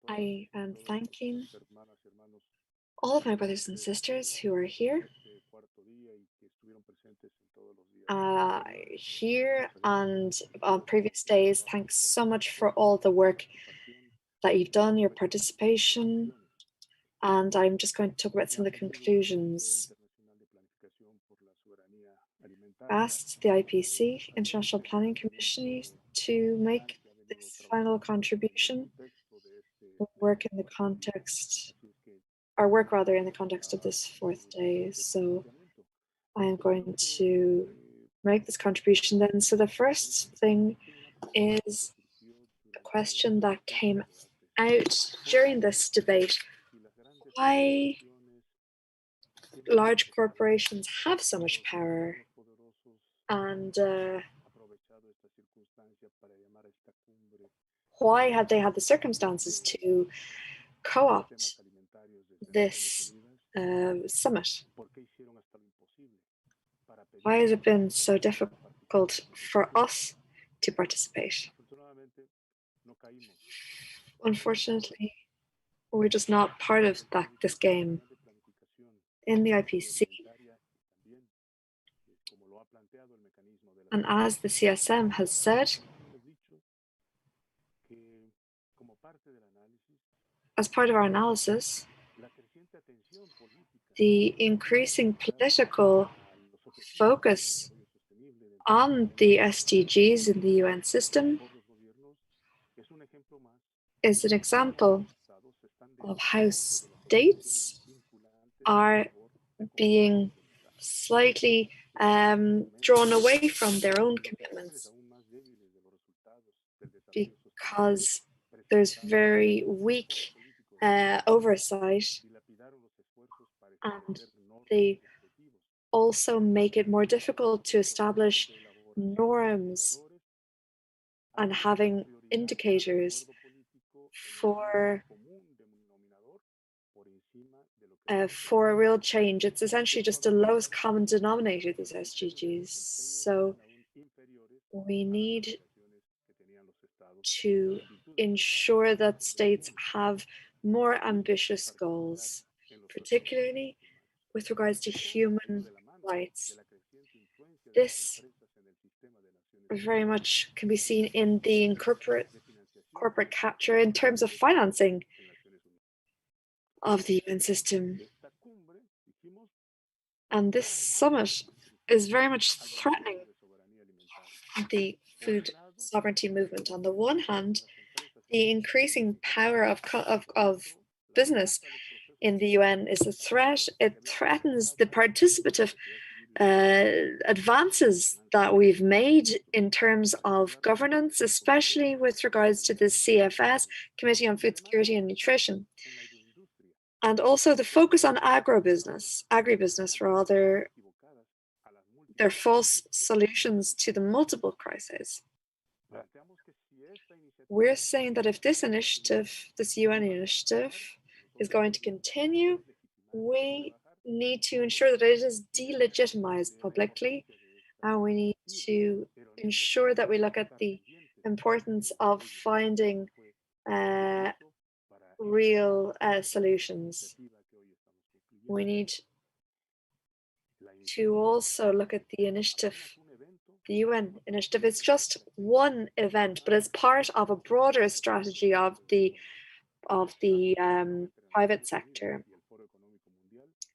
I am thanking all of my brothers and sisters who are here, and on previous days. Thanks so much for all the work that you've done, your participation. And I'm just going to talk about some of the conclusions. Asked the IPC, International Planning Commission, to make this final contribution. Work in the context, our work rather, in the context of this fourth day. So I am going to make this contribution then. So the first thing is a question that came out during this debate. Why large corporations have so much power, and why have they had the circumstances to co-opt this summit? Why has it been so difficult for us to participate? Unfortunately, we're just not part of this game. In the IPC, and as the CSM has said, as part of our analysis, the increasing political focus on the SDGs in the UN system is an example of how states are being slightly drawn away from their own commitments because there's very weak oversight, and they also make it more difficult to establish norms and having indicators for a real change. It's essentially just the lowest common denominator, these SDGs. So we need to ensure that states have more ambitious goals, particularly with regards to human rights. This very much can be seen in the corporate capture in terms of financing of the UN system. And this summit is very much threatening the food sovereignty movement. On the one hand, the increasing power of business in the UN is a threat. It threatens the participative advances that we've made in terms of governance, especially with regards to the CFS, Committee on Food Security and Nutrition. And also the focus on agribusiness rather, their false solutions to the multiple crises. We're saying that if this initiative, this UN initiative, is going to continue, we need to ensure that it is delegitimized publicly, and we need to ensure that we look at the importance of finding real solutions. We need to also look at the initiative. The UN initiative is just one event, but it's part of a broader strategy of the private sector.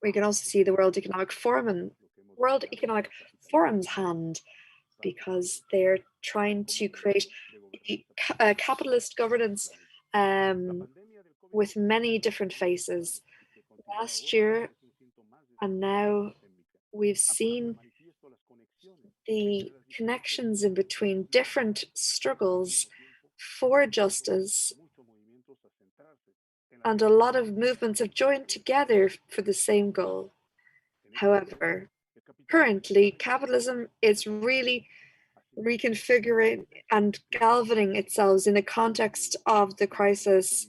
We can also see the World Economic Forum's hand, because they're trying to create a capitalist governance with many different faces. Last year and now, we've seen the connections in between different struggles for justice, and a lot of movements have joined together for the same goal. However, currently, capitalism is really reconfiguring and galvanizing itself in the context of the crisis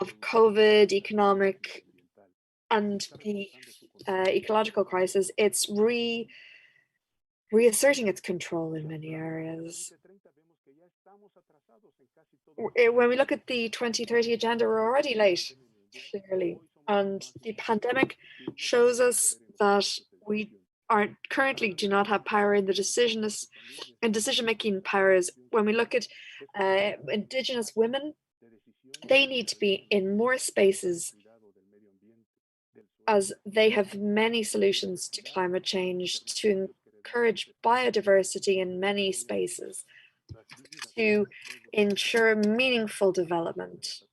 of COVID, economic, and the ecological crisis. It's reasserting its control in many areas. when we look at the 2030 agenda, we're already late, clearly. And the pandemic shows us that we currently do not have power in the decision-making powers. When we look at Indigenous women, they need to be in more spaces as they have many solutions to climate change, to encourage biodiversity in many spaces, to ensure meaningful development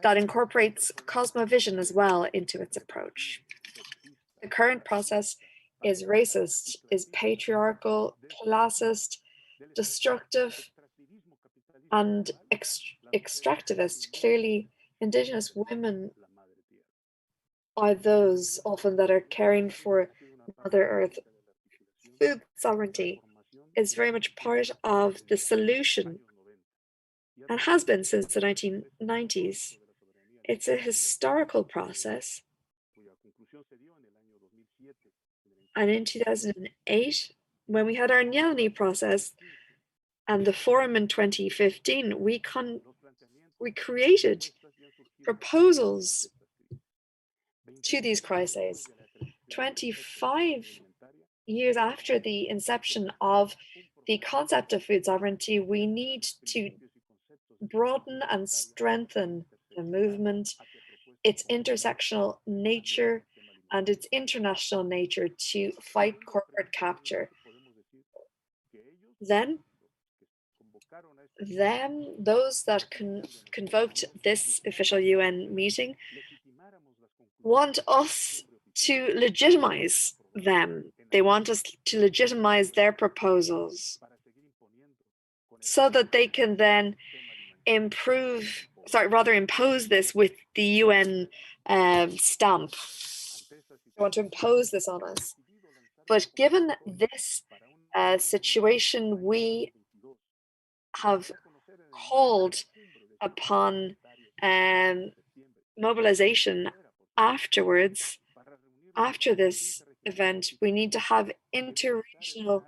that incorporates cosmovision as well into its approach. The current process is racist, is patriarchal, classist, destructive, and extractivist. Clearly, Indigenous women are those often that are caring for Mother Earth. Food sovereignty is very much part of the solution and has been since the 1990s. It's a historical process. And in 2008, when we had our Nyelny process and the forum in 2015, we created proposals to these crises. 25 years after the inception of the concept of food sovereignty, we need to broaden and strengthen the movement, its intersectional nature, and its international nature to fight corporate capture. Then those that convoked this official UN meeting want us to legitimize them. They want us to legitimize their proposals so that they can then impose this with the UN stamp. They want to impose this on us. But given this situation, we have called upon mobilization afterwards. After this event, we need to have interregional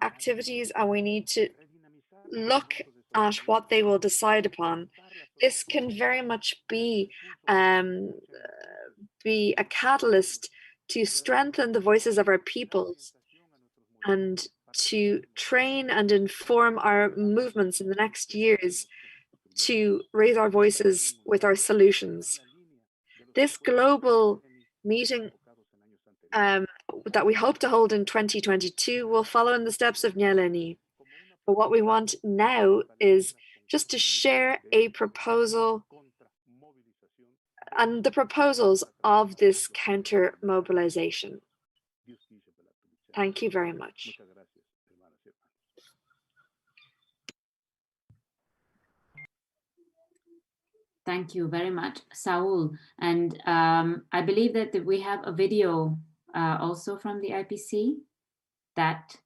activities, and we need to look at what they will decide upon. This can very much be a catalyst to strengthen the voices of our peoples and to train and inform our movements in the next years to raise our voices with our solutions. This global meeting that we hope to hold in 2022 will follow in the steps of Nyelny. But what we want now is just to share a proposal and the proposals of this counter-mobilization. Thank you very much. Thank you very much, Saul. And I believe that we have a video also from the IPC that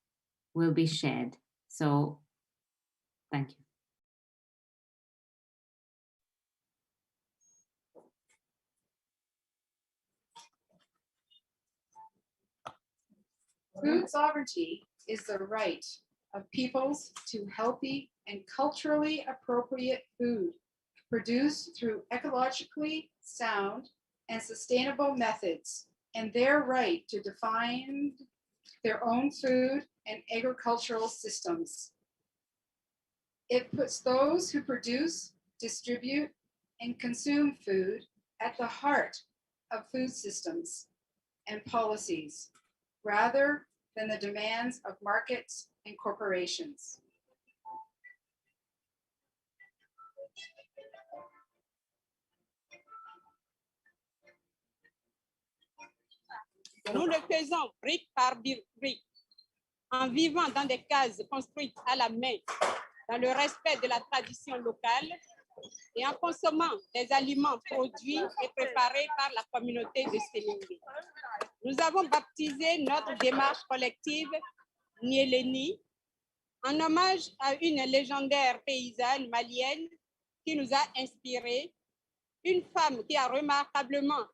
will be shared. So thank you. Food sovereignty is the right of peoples to healthy and culturally appropriate food produced through ecologically sound and sustainable methods, and their right to define their own food and agricultural systems. It puts those who produce, distribute, and consume food at the heart of food systems and policies, rather than the demands of markets and corporations. Nous le faisons brique par brique, en vivant dans des cases construites à la main, dans le respect de la tradition locale et en consommant des aliments produits et préparés par la communauté de Séléngué. Nous avons baptisé notre démarche collective Nyelny en hommage à une légendaire paysanne malienne qui nous a inspirés, une femme qui a remarquablement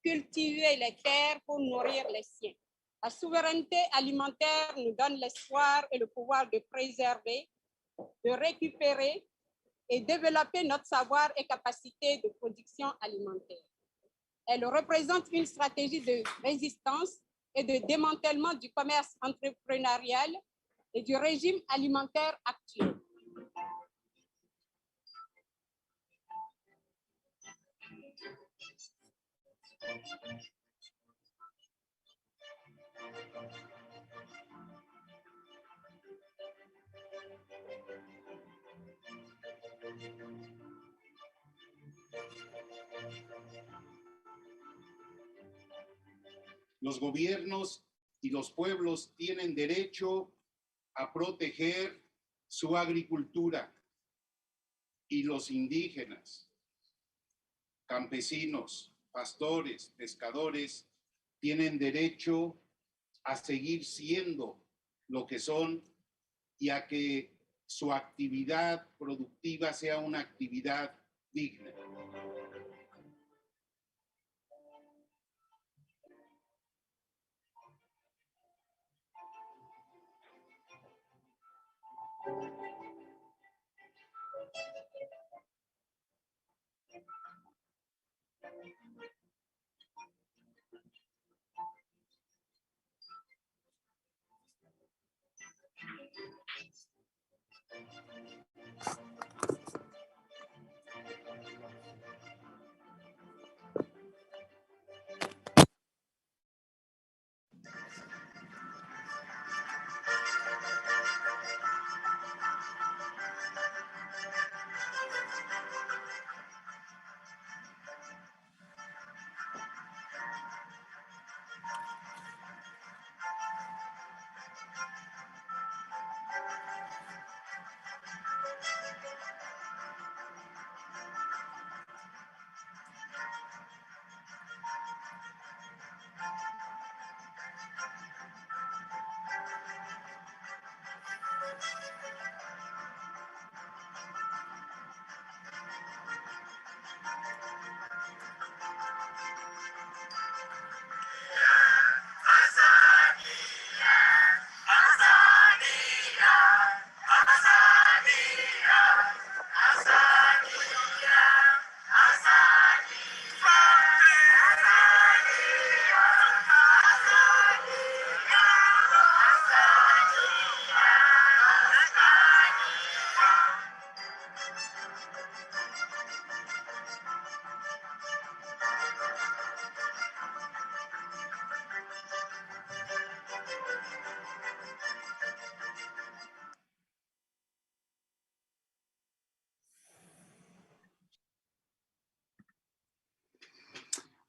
cultivé les terres pour nourrir les siens. La souveraineté alimentaire nous donne l'espoir et le pouvoir de préserver, de récupérer et développer notre savoir et capacité de production alimentaire. Elle représente une stratégie de résistance et de démantèlement du commerce entrepreneurial et du régime alimentaire actuel. Los gobiernos y los pueblos tienen derecho a proteger su agricultura y los indígenas, campesinos, pastores, pescadores, tienen derecho a seguir siendo lo que son y a que su actividad productiva sea una actividad digna.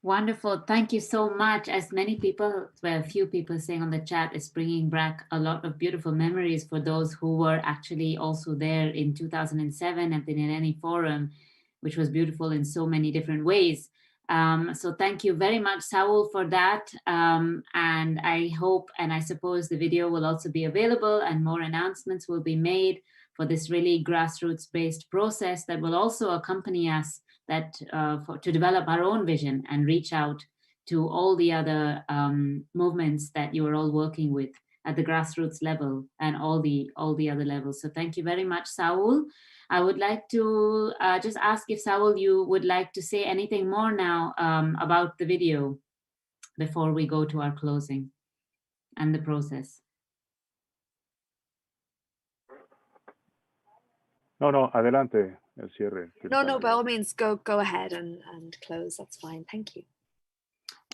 Wonderful. Thank you so much. As many people, well, a few people saying on the chat, is bringing back a lot of beautiful memories for those who were actually also there in 2007 at the Nereni Forum, which was beautiful in so many different ways. So thank you very much, Saul, for that. And I hope, and I suppose the video will also be available and more announcements will be made for this really grassroots-based process that will also accompany us to develop our own vision and reach out to all the other movements that you are all working with at the grassroots level and all the other levels. So thank you very much, Saul. I would like to just ask if Saul, you would like to say anything more now about the video before we go to our closing and the process. No, adelante, el cierre. No, by all means, go ahead and close. That's fine. Thank you.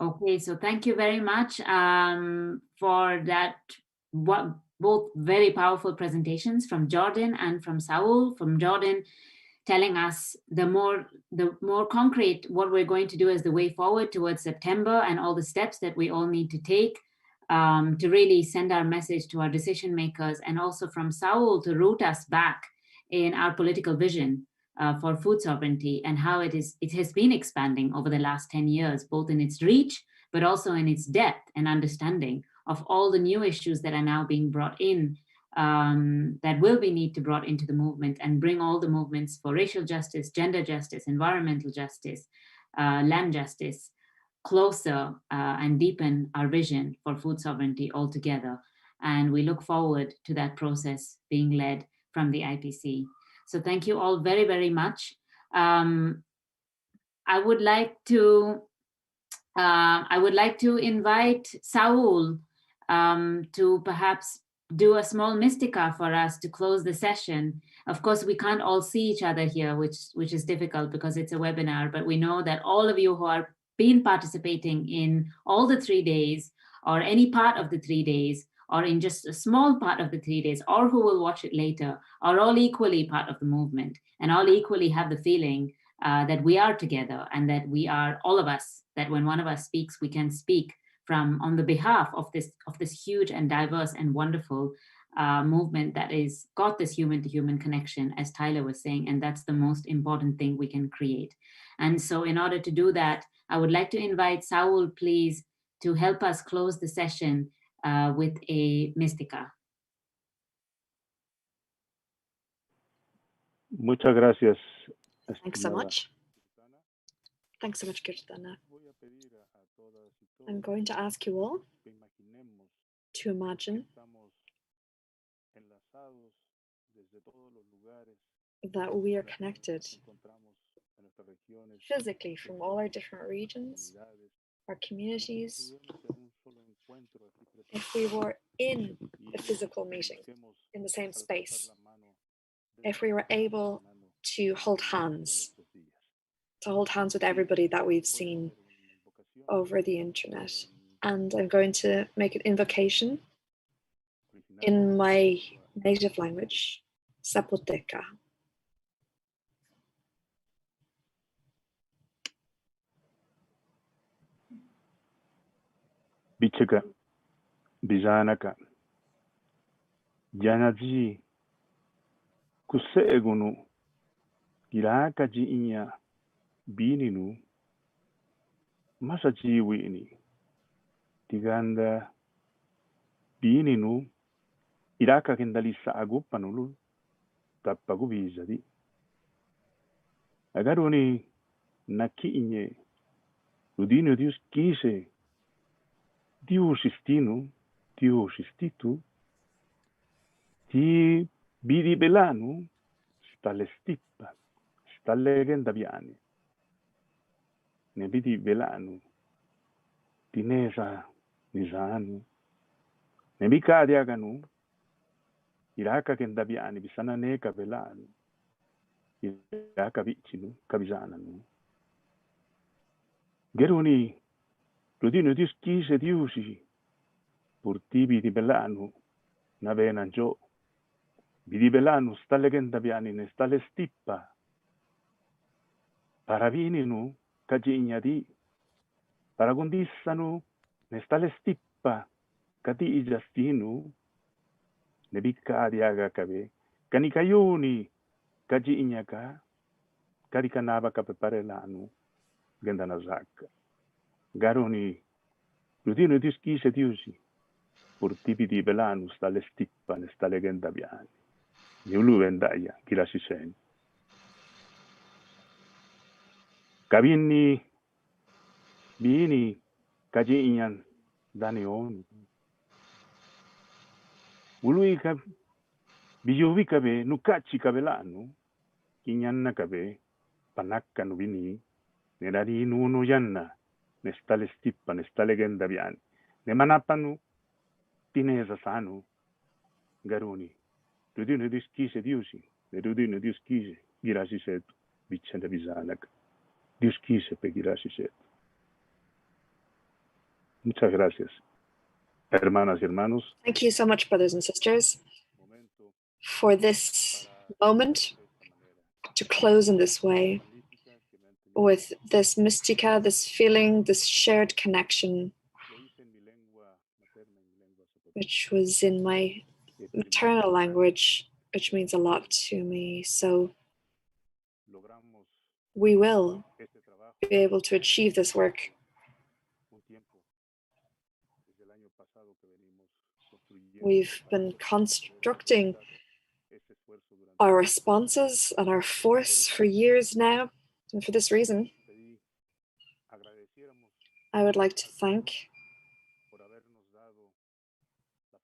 Okay, so thank you very much for that. Both very powerful presentations from Jordan and from Saul. From Jordan, telling us the more concrete what we're going to do as the way forward towards September and all the steps that we all need to take to really send our message to our decision makers, and also from Saul to root us back in our political vision for food sovereignty and how it has been expanding over the last 10 years, both in its reach, but also in its depth and understanding of all the new issues that are now being brought in, that will be need to brought into the movement and bring all the movements for racial justice, gender justice, environmental justice, land justice, closer and deepen our vision for food sovereignty altogether. And we look forward to that process being led from the IPC. So thank you all very, very much. I would like to invite Saul to perhaps do a small Mystica for us to close the session. Of course, we can't all see each other here, which is difficult because it's a webinar, but we know that all of you who are been participating in all the 3 days or any part of the 3 days or in just a small part of the 3 days or who will watch it later are all equally part of the movement and all equally have the feeling that we are together and that we are all of us, that when one of us speaks, we can speak from on the behalf of this huge and diverse and wonderful movement that is got this human-to-human connection, as Tyler was saying, and that's the most important thing we can create. And so in order to do that, I would like to invite Saul, please, to help us close the session with a Mystica. Muchas gracias. Thanks so much. Thanks so much, Kirtana. I'm going to ask you all to imagine that we are connected physically from all our different regions, our communities. If we were in a physical meeting, in the same space, if we were able to hold hands with everybody that we've seen over the internet. And I'm going to make an invocation in my native language, Zapoteca. Bichaka, Bizanaka, Janaji, Kusegunu, Iraka Jinya, Bininu, Masaji Wini, Tiganda, Bininu, Iraka Kendalisa Agupanulu, Tapagu Bizadi. Agaroni, Naki Inye, Udino Dius Kise, Diu sistinu, Diu sistitu, ti bidi belanu, stalle stippa, stalle gendaviani. Ne bidi belanu, tinesa nisanu, ne bicadi aganu, iraka gendaviani, bisana neka belanu, iraka vicinu, cabizananu. Geruni, Ludino Dius Chise Diusi, Purtibi di Bellanu, Navenan Gio, Vidi Bellanu, stalle Gendaviani, ne stalle stippa, Paravininu, Cagigna di, Paragondissanu, ne stalle stippa, Cati Giastinu, ne Biccadi Agacave, Canicaiuni, Cagignaca, Caricanava Capeparelanu, Gendanazak. Garoni, Ludino Dius Chise Diusi, Purtibi di Belanu, stalle stippa, ne stalle Gendaviani. Niulu Vendaya, chi la si sente. Cavini, Bini, Cagignan, Danion. Ului Bijuvi Cave, Nucacci Cavelanu, Chignanna Cave, Panacca Nuvini, Nerari Nuno Yanna. Ne stalle stippa, ne stalle Gendaviani, ne manapanu, tinesa sanu, garuni, Ludino Dius Chise Diusi, ne Ludino Dius Chise, girasi setu, Vicenda Bisanak, Dius Chise pe girasi setu. Muchas gracias, hermanas y hermanos. Thank you so much, brothers and sisters, for this moment to close in this way, with this mystica, this feeling, this shared connection, which was in my maternal language, which means a lot to me. So we will be able to achieve this work. We've been constructing our responses and our force for years now. And for this reason, I would like to thank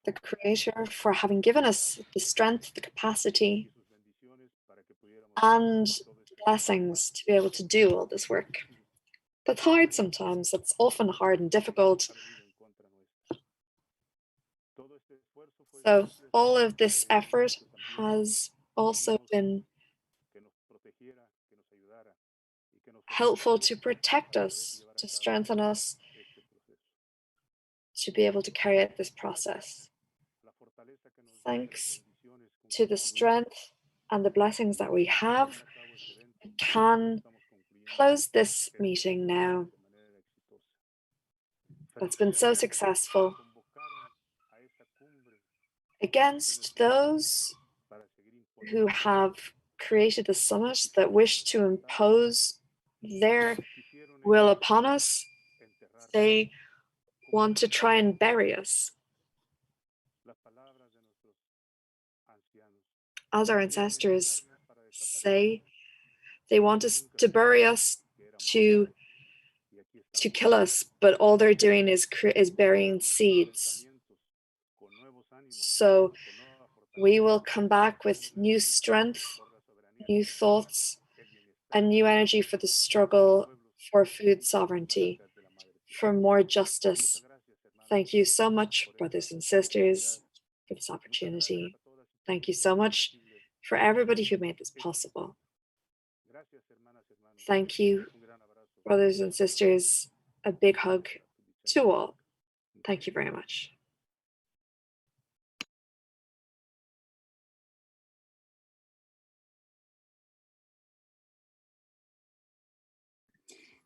the Creator for having given us the strength, the capacity, and blessings to be able to do all this work. That's hard sometimes, it's often hard and difficult. So all of this effort has also been helpful to protect us, to strengthen us, to be able to carry out this process. Thanks to the strength and the blessings that we have, we can close this meeting now. That's been so successful. Against those who have created the summit that wish to impose their will upon us, they want to try and bury us. As our ancestors say, they want us to bury us, to kill us, but all they're doing is burying seeds. So we will come back with new strength, new thoughts, and new energy for the struggle for food sovereignty, for more justice. Thank you so much, brothers and sisters, for this opportunity. Thank you so much for everybody who made this possible. Thank you, brothers and sisters. A big hug to all. Thank you very much.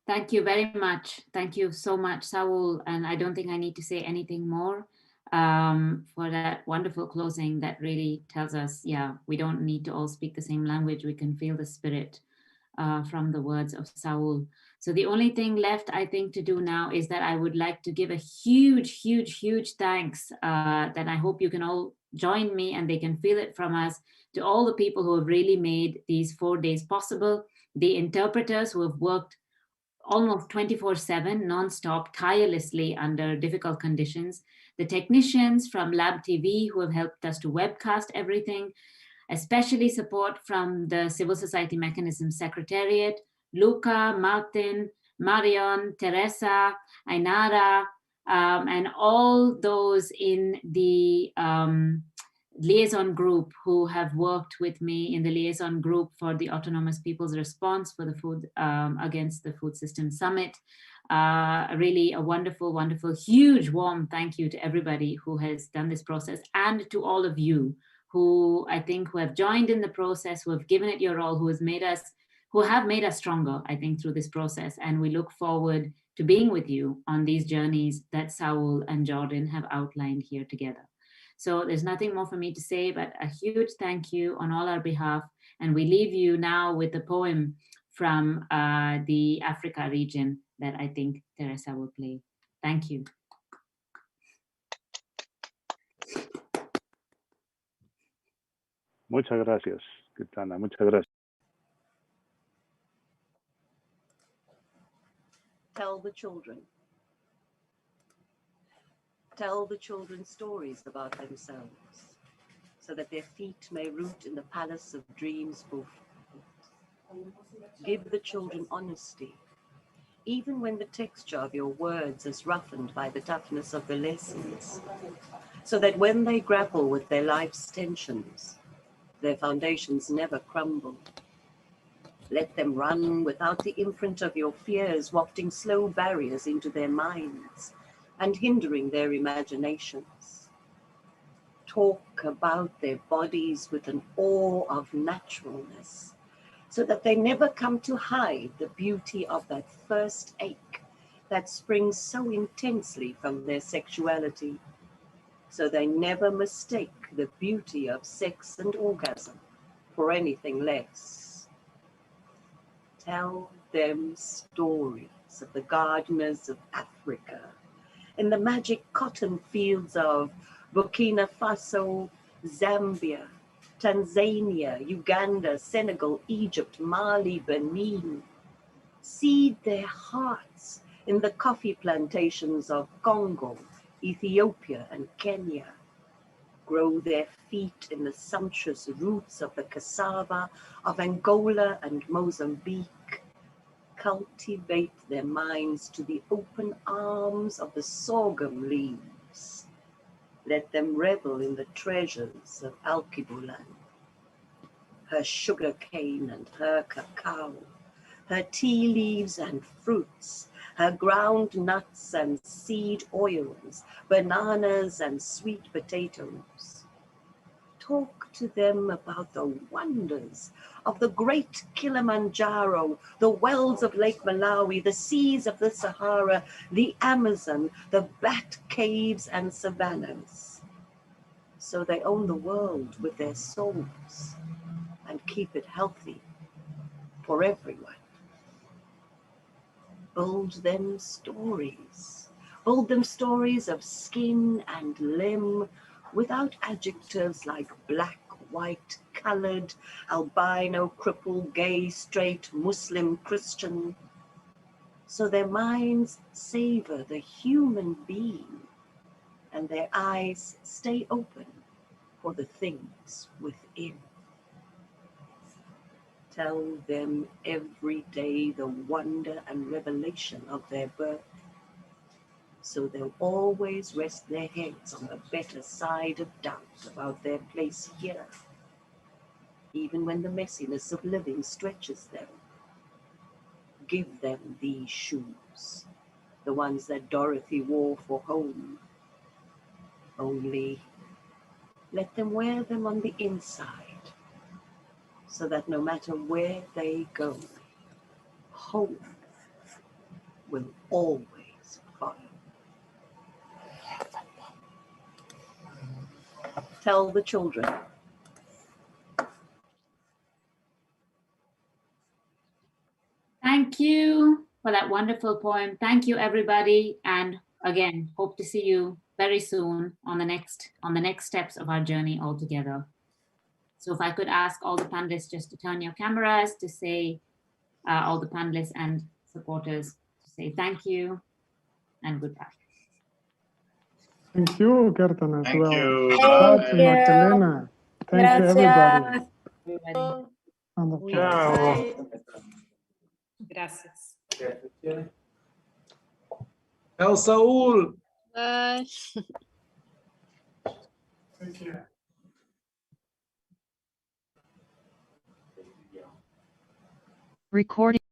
Thank you very much. Thank you so much, Saul. And I don't think I need to say anything more for that wonderful closing that really tells us, yeah, we don't need to all speak the same language. We can feel the spirit from the words of Saul. So the only thing left, I think, to do now is that I would like to give a huge, huge, huge thanks that I hope you can all join me and they can feel it from us, to all the people who have really made these 4 days possible, the interpreters who have worked almost 24/7, non-stop, tirelessly under difficult conditions, the technicians from Lab TV who have helped us to webcast everything, especially support from the Civil Society Mechanism Secretariat, Luca, Martin, Marion, Teresa, Ainara, and all those in the liaison group who have worked with me in the liaison group for the Autonomous People's Response for the food against the Food System Summit. Really a wonderful, wonderful, huge, warm thank you to everybody who has done this process, and to all of you who I think who have joined in the process, who have given it your all, who have made us stronger, I think, through this process. And we look forward to being with you on these journeys that Saul and Jordan have outlined here together. So there's nothing more for me to say, but a huge thank you on all our behalf. And we leave you now with a poem from the Africa region that I think Teresa will play. Thank you. Muchas gracias, Kirtana. Muchas gracias. Tell the children. Tell the children stories about themselves, so that their feet may root in the palace of dreams both. Give the children honesty, even when the texture of your words is roughened by the toughness of the lessons, so that when they grapple with their life's tensions, their foundations never crumble. Let them run without the imprint of your fears, wafting slow barriers into their minds and hindering their imaginations. Talk about their bodies with an awe of naturalness, so that they never come to hide the beauty of that first ache that springs so intensely from their sexuality, so they never mistake the beauty of sex and orgasm for anything less. Tell them stories of the gardeners of Africa, in the magic cotton fields of Burkina Faso, Zambia, Tanzania, Uganda, Senegal, Egypt, Mali, Benin. Seed their hearts in the coffee plantations of Congo, Ethiopia, and Kenya, grow their feet in the sumptuous roots of the cassava of Angola and Mozambique, cultivate their minds to the open arms of the sorghum leaves. Let them revel in the treasures of Alkebulan, her sugar cane and her cacao, her tea leaves and fruits, her ground nuts and seed oils, bananas and sweet potatoes. Talk to them about the wonders of the great Kilimanjaro, the wells of Lake Malawi, the seas of the Sahara, the Amazon, the bat caves and savannas. So they own the world with their souls and keep it healthy for everyone. Build them stories. Build them stories of skin and limb without adjectives like black, white, colored, albino, cripple, gay, straight, Muslim, Christian. So their minds savor the human being and their eyes stay open for the things within. Tell them every day the wonder and revelation of their birth, so they'll always rest their heads on the better side of doubt about their place here, even when the messiness of living stretches them. Give them these shoes, the ones that Dorothy wore for home. Only let them wear them on the inside, so that no matter where they go, home will always follow. Tell the children. Thank you for that wonderful poem. Thank you, everybody. And again, hope to see you very soon on the next steps of our journey all together. So if I could ask all the panelists just to turn your cameras to say, all the panelists and supporters to say thank you and goodbye. Thank you, Kirtana, as Thank well. you. Thank you, Bye. Magdalena. Thank you, everybody. Everybody. Wonderful. Ciao. Gracias. El Saul. Bye. Take care. Recording.